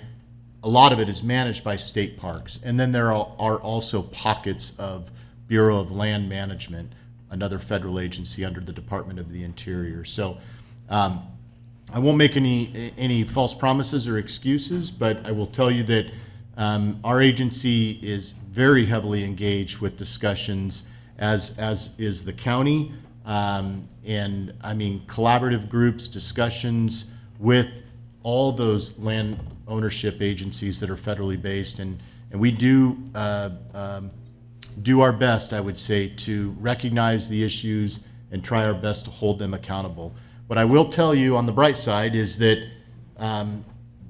a lot of it is managed by state parks. And then there are also pockets of Bureau of Land Management, another federal agency under the Department of the Interior. So I won't make any false promises or excuses, but I will tell you that our agency is very heavily engaged with discussions, as is the county, and I mean collaborative groups, discussions with all those land ownership agencies that are federally based, and we do our best, I would say, to recognize the issues and try our best to hold them accountable. What I will tell you on the bright side is that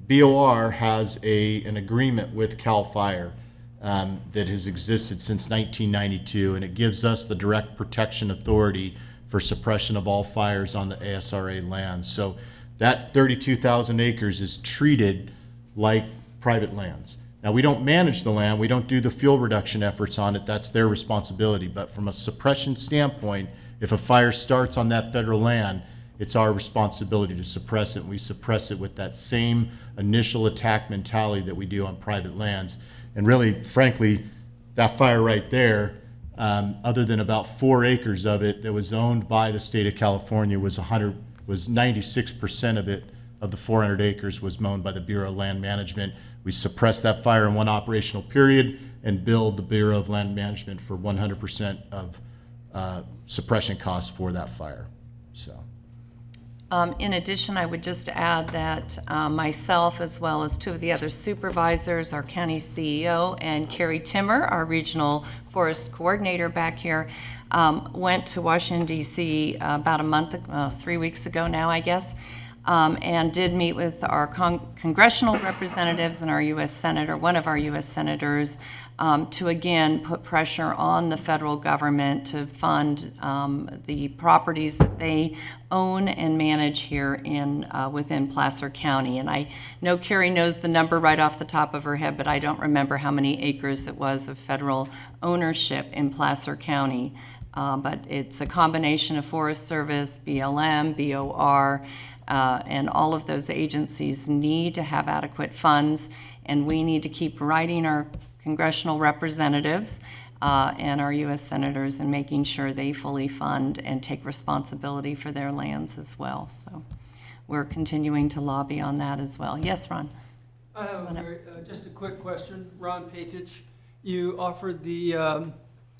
BOR has an agreement with CAL FIRE that has existed since 1992, and it gives us the direct protection authority for suppression of all fires on the ASRA lands. So that 32,000 acres is treated like private lands. Now, we don't manage the land, we don't do the fuel reduction efforts on it, that's their responsibility. But from a suppression standpoint, if a fire starts on that federal land, it's our responsibility to suppress it, and we suppress it with that same initial attack mentality that we do on private lands. And really, frankly, that fire right there, other than about 4 acres of it that was owned by the state of California, was 96% of it, of the 400 acres, was mown by the Bureau of Land Management. We suppressed that fire in one operational period and billed the Bureau of Land Management for 100% of suppression costs for that fire. So. In addition, I would just add that myself, as well as 2 of the other supervisors, our county CEO, and Carrie Timmer, our regional forest coordinator back here, went to Washington, D.C. about a month, 3 weeks ago now, I guess, and did meet with our congressional representatives and our U.S. Senator, one of our U.S. senators, to again put pressure on the federal government to fund the properties that they own and manage here within Placer County. And I know Carrie knows the number right off the top of her head, but I don't remember how many acres it was of federal ownership in Placer County. But it's a combination of Forest Service, BLM, BOR, and all of those agencies need to have adequate funds, and we need to keep writing our congressional representatives and our U.S. senators and making sure they fully fund and take responsibility for their lands as well. So we're continuing to lobby on that as well. Yes, Ron? I have just a quick question. Ron Patich, you offered the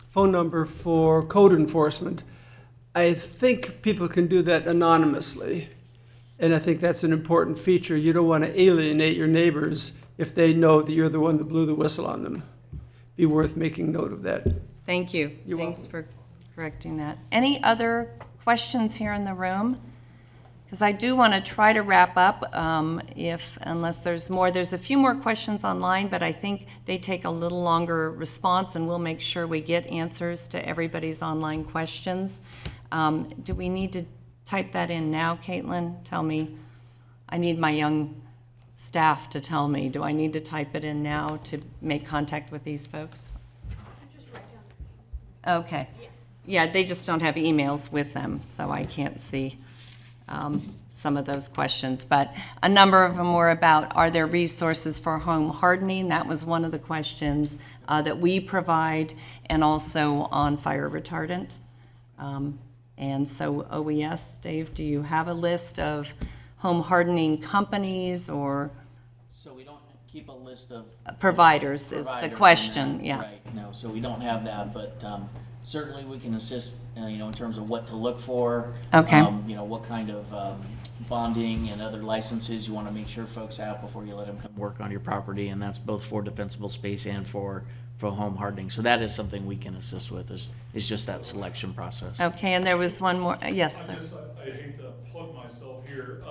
phone number for code enforcement. I think people can do that anonymously, and I think that's an important feature. You don't want to alienate your neighbors if they know that you're the one that blew the whistle on them. Be worth making note of that. Thank you. You're Thanks welcome. for correcting that. Any other questions here in the room? Because I do want to try to wrap up, unless there's more. There's a few more questions online, but I think they take a little longer response, and we'll make sure we get answers to everybody's online questions. Do we need to type that in now, Caitlin? Tell me. I need my young staff to tell me. Do I need to type it in now to make contact with these folks? Okay. Yeah, they just don't have emails with them, so I can't see some of those questions. But a number of them were about, are there resources for home hardening? That was one of the questions that we provide, and also on fire retardant. And so OES, Dave, do you have a list of home hardening companies or? So we don't keep a list of providers is the question, yeah. Right, no, so we don't have that, but certainly we can assist, in terms of what to look for. Okay. What kind of bonding and other licenses you want to make sure folks have before you let them come work on your property, and that's both for defensible space and for home hardening. So that is something we can assist with, is just that selection process. Okay, and there was one more, yes, sir. I hate to plug myself here.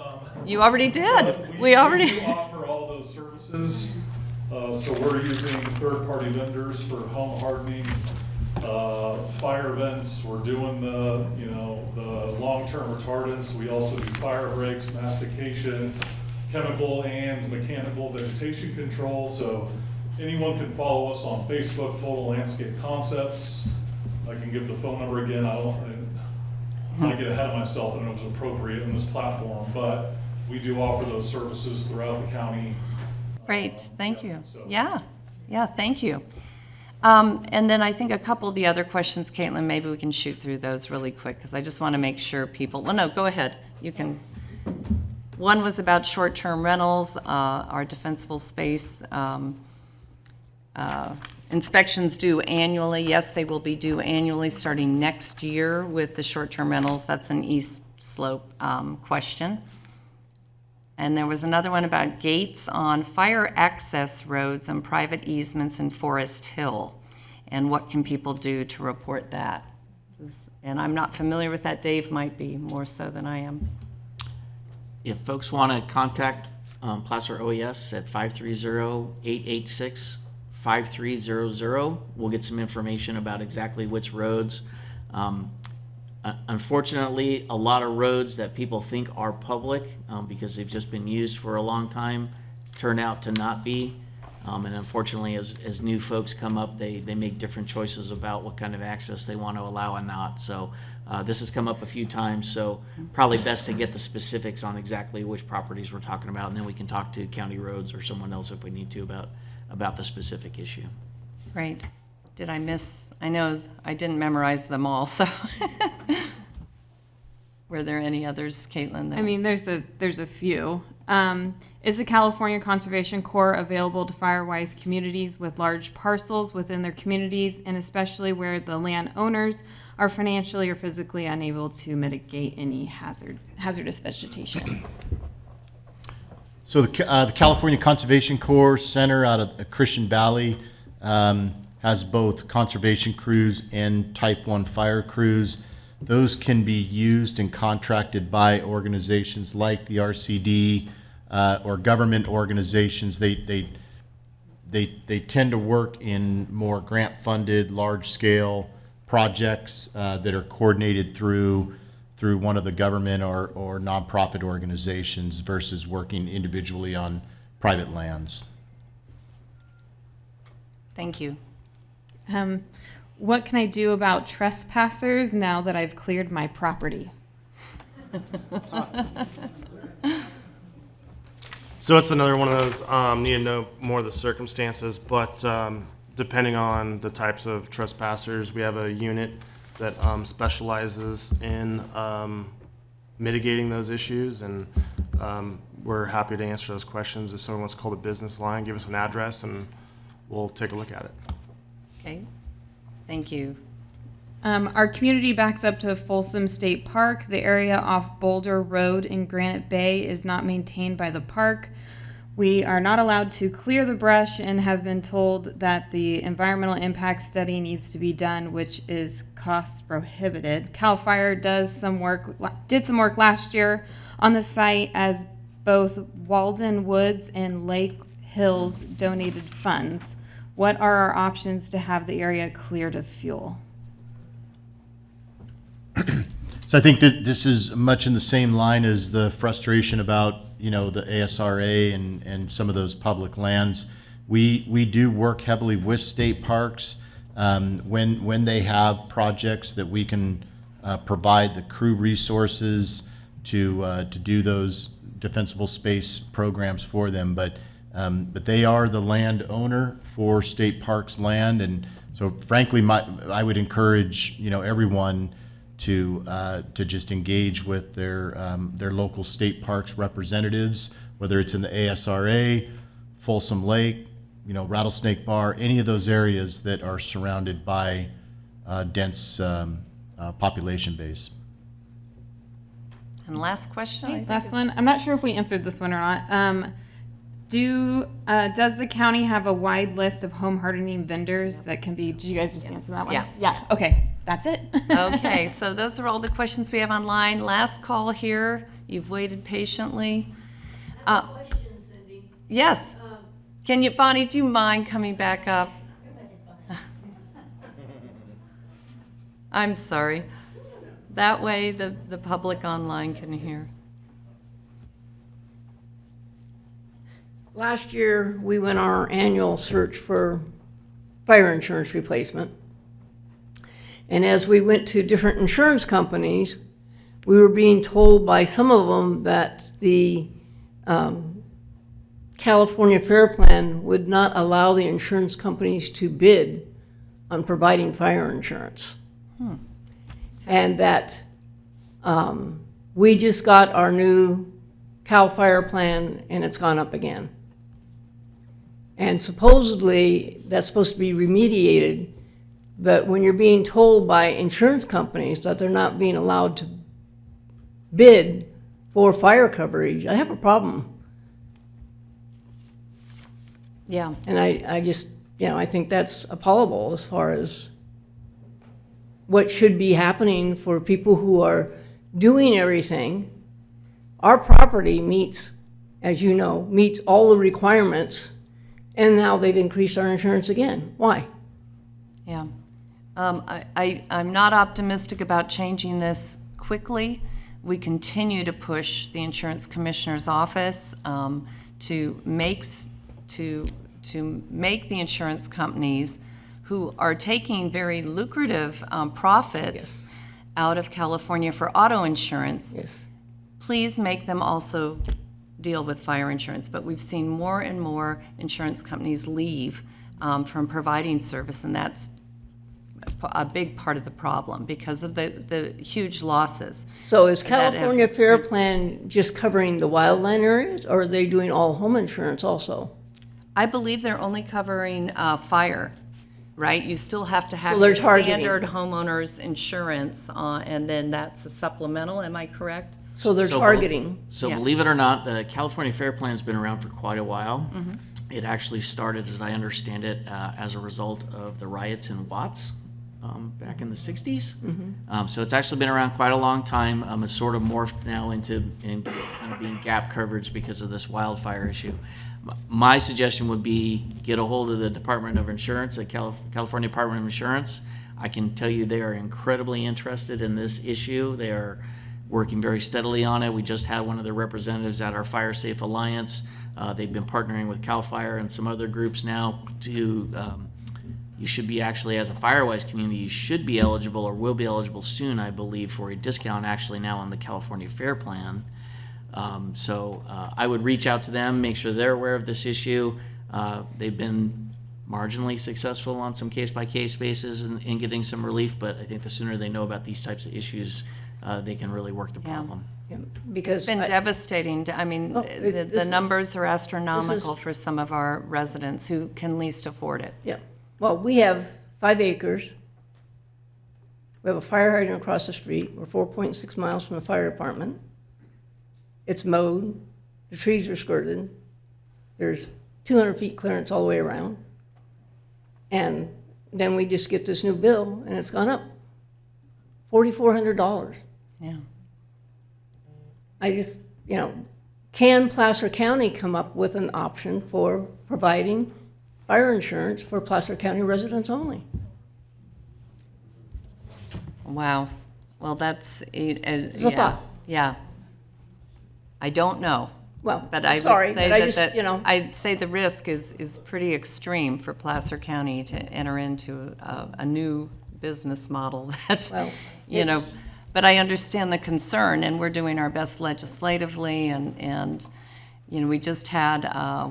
You already did. We already. We do offer all those services. So we're using third-party vendors for home hardening, fire vents. We're doing the long-term retardants. We also do fire breaks, mastication, chemical and mechanical vegetation control. So anyone can follow us on Facebook, Total Landscape Concepts. I can give the phone number again. I get ahead of myself. I don't know if it's appropriate in this platform, but we do offer those services throughout the county. Great, thank you. Yeah, thank you. And then I think a couple of the other questions, Caitlin, maybe we can shoot through those really quick, because I just want to make sure people, well, no, go ahead. You can. One was about short-term rentals, our defensible space. Inspections due annually. Yes, they will be due annually starting next year with the short-term rentals. That's an East Slope question. And there was another one about gates on fire access roads and private easements in Forest Hill. And what can people do to report that? And I'm not familiar with that. Dave might be more so than I am. If folks want to contact Placer OES at 530-886-5300, we'll get some information about exactly which roads. Unfortunately, a lot of roads that people think are public because they've just been used for a long time turn out to not be. And unfortunately, as new folks come up, they make different choices about what kind of access they want to allow and not. So this has come up a few times, so probably best to get the specifics on exactly which properties we're talking about, and then we can talk to county roads or someone else if we need to about the specific issue. Great. Did I miss? I know I didn't memorize them all, so. Were there any others, Caitlin? I mean, there's a few. Is the California Conservation Corps available to Firewise communities with large parcels within their communities, and especially where the landowners are financially or physically unable to mitigate any hazardous vegetation? So the California Conservation Corps Center out of Christian Valley has both conservation crews and Type 1 fire crews. Those can be used and contracted by organizations like the RCD or government organizations. They tend to work in more grant-funded, large-scale projects that are coordinated through one of the government or nonprofit organizations versus working individually on private lands. Thank you. What can I do about trespassers now that I've cleared my property? So it's another one of those, need to know more of the circumstances, but depending on the types of trespassers, we have a unit that specializes in mitigating those issues, and we're happy to answer those questions. If someone wants to call the business line, give us an address, and we'll take a look at it. Okay, thank you. Our community backs up to Folsom State Park. The area off Boulder Road in Granite Bay is not maintained by the park. We are not allowed to clear the brush and have been told that the environmental impact study needs to be done, which is cost prohibited. CAL FIRE did some work last year on the site as both Walden Woods and Lake Hills donated funds. What are our options to have the area cleared of fuel? So I think that this is much in the same line as the frustration about, the ASRA and some of those public lands. We do work heavily with state parks when they have projects that we can provide the crew resources to do those defensible space programs for them. But they are the landowner for state parks land, and so frankly, I would encourage everyone to just engage with their local state parks representatives, whether it's in the ASRA, Folsom Lake, Rattlesnake Bar, any of those areas that are surrounded by dense population base. And last question. I think Last one. I'm not sure if we answered this one or not. Does the county have a wide list of home hardening vendors that can be? Did you guys just answer that one? Yeah. Yeah. Okay. That's it. Okay, so those are all the questions we have online. Last call here. You've waited patiently. I have a question, Cindy. Yes. Can you, Bonnie, do you mind coming back up? I'm sorry. That way the public online can hear. Last year, we went on our annual search for fire insurance replacement. And as we went to different insurance companies, we were being told by some of them that the California Fair Plan would not allow the insurance companies to bid on providing fire insurance. And that we just got our new CAL FIRE plan and it's gone up again. And supposedly that's supposed to be remediated, but when you're being told by insurance companies that they're not being allowed to bid for fire coverage, I have a problem. Yeah. And I just, I think that's appallable as far as what should be happening for people who are doing everything. Our property meets, as you know, meets all the requirements, and now they've increased our insurance again. Why? Yeah. I'm not optimistic about changing this quickly. We continue to push the insurance commissioner's office to make the insurance companies who are taking very lucrative profits out of California for auto insurance, please make them also deal with fire insurance. But we've seen more and more insurance companies leave from providing service, and that's a big part of the problem because of the huge losses. So is California Fair Plan just covering the wildland areas, or are they doing all home insurance also? I believe they're only covering fire, right? You still have to have So they're your targeting. standard homeowner's insurance, and then that's a supplemental, am I correct? So they're targeting. So Yeah. believe it or not, the California Fair Plan's been around for quite a while. It actually started, as I understand it, as a result of the riots in Watts back in the 60s. So it's actually been around quite a long time. It's sort of morphed now into kind of being gap coverage because of this wildfire issue. My suggestion would be get a hold of the Department of Insurance, the California Department of Insurance. I can tell you they are incredibly interested in this issue. They are working very steadily on it. We just had one of their representatives at our Fire Safe Alliance. They've been partnering with CAL FIRE and some other groups now to, you should be actually, as a Firewise community, you should be eligible or will be eligible soon, I believe, for a discount actually now on the California Fair Plan. So I would reach out to them, make sure they're aware of this issue. They've been marginally successful on some case-by-case basis in getting some relief, but I think the sooner they know about these types of issues, they can really work the problem. Because It's been devastating. I mean, the numbers are astronomical this for some of our residents who can least afford it. Yeah. Well, we have 5 acres. We have a fire hydrant across the street. We're 4.6 miles from the fire department. It's mowed. The trees are skirted. there's 200 feet clearance all the way around. And then we just get this new bill, and it's gone up $4,400. Yeah. I just, can Placer County come up with an option for providing fire insurance for Placer County residents only? Wow. Well, that's, It's a yeah, thought. yeah. I don't know. Well, But I sorry, would say but I that, just, I'd say the risk is pretty extreme for Placer County to enter into a new business model that, Well, but I understand the concern, and we're doing our best legislatively, and we just had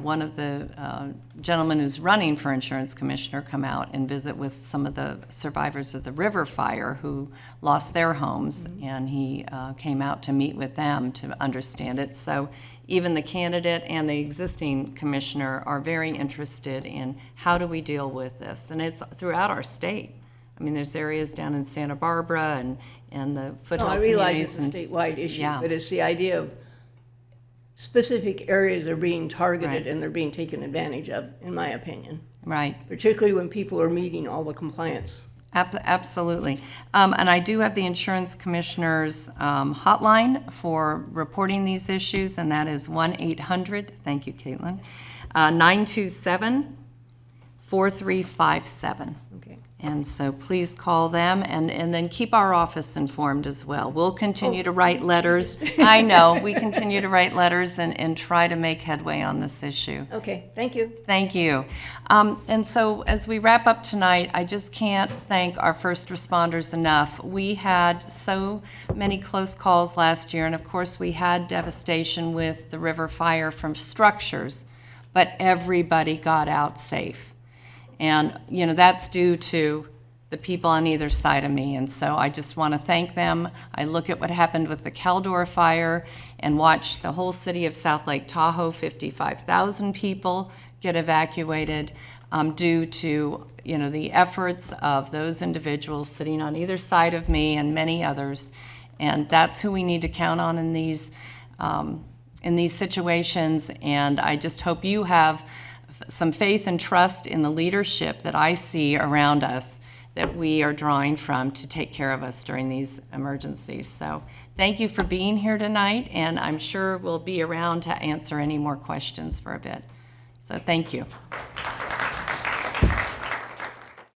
one of the gentlemen who's running for insurance commissioner come out and visit with some of the survivors of the river fire who lost their homes, and he came out to meet with them to understand it. So even the candidate and the existing commissioner are very interested in how do we deal with this, and it's throughout our state. I mean, there's areas down in Santa Barbara and the foothill I communities. realize it's a statewide issue, Yeah. but it's the idea of specific areas are being targeted Right. and they're being taken advantage of, in my opinion. Right. Particularly when people are meeting all the compliance. Absolutely. And I do have the insurance commissioner's hotline for reporting these issues, and that is 1-800, thank you, Caitlin, 927-4357. Okay. And so please call them and then keep our office informed as well. We'll continue to write letters. I know, we continue to write letters and try to make headway on this issue. Okay, thank you. Thank you. And so as we wrap up tonight, I just can't thank our first responders enough. We had so many close calls last year, and of course we had devastation with the river fire from structures, but everybody got out safe. And, that's due to the people on either side of me. And so I just want to thank them. I look at what happened with the Caldor fire and watch the whole city of South Lake Tahoe, 55,000 people get evacuated due to, the efforts of those individuals sitting on either side of me and many others. And that's who we need to count on in these situations. And I just hope you have some faith and trust in the leadership that I see around us that we are drawing from to take care of us during these emergencies. So thank you for being here tonight, and I'm sure we'll be around to answer any more questions for a bit. So thank you.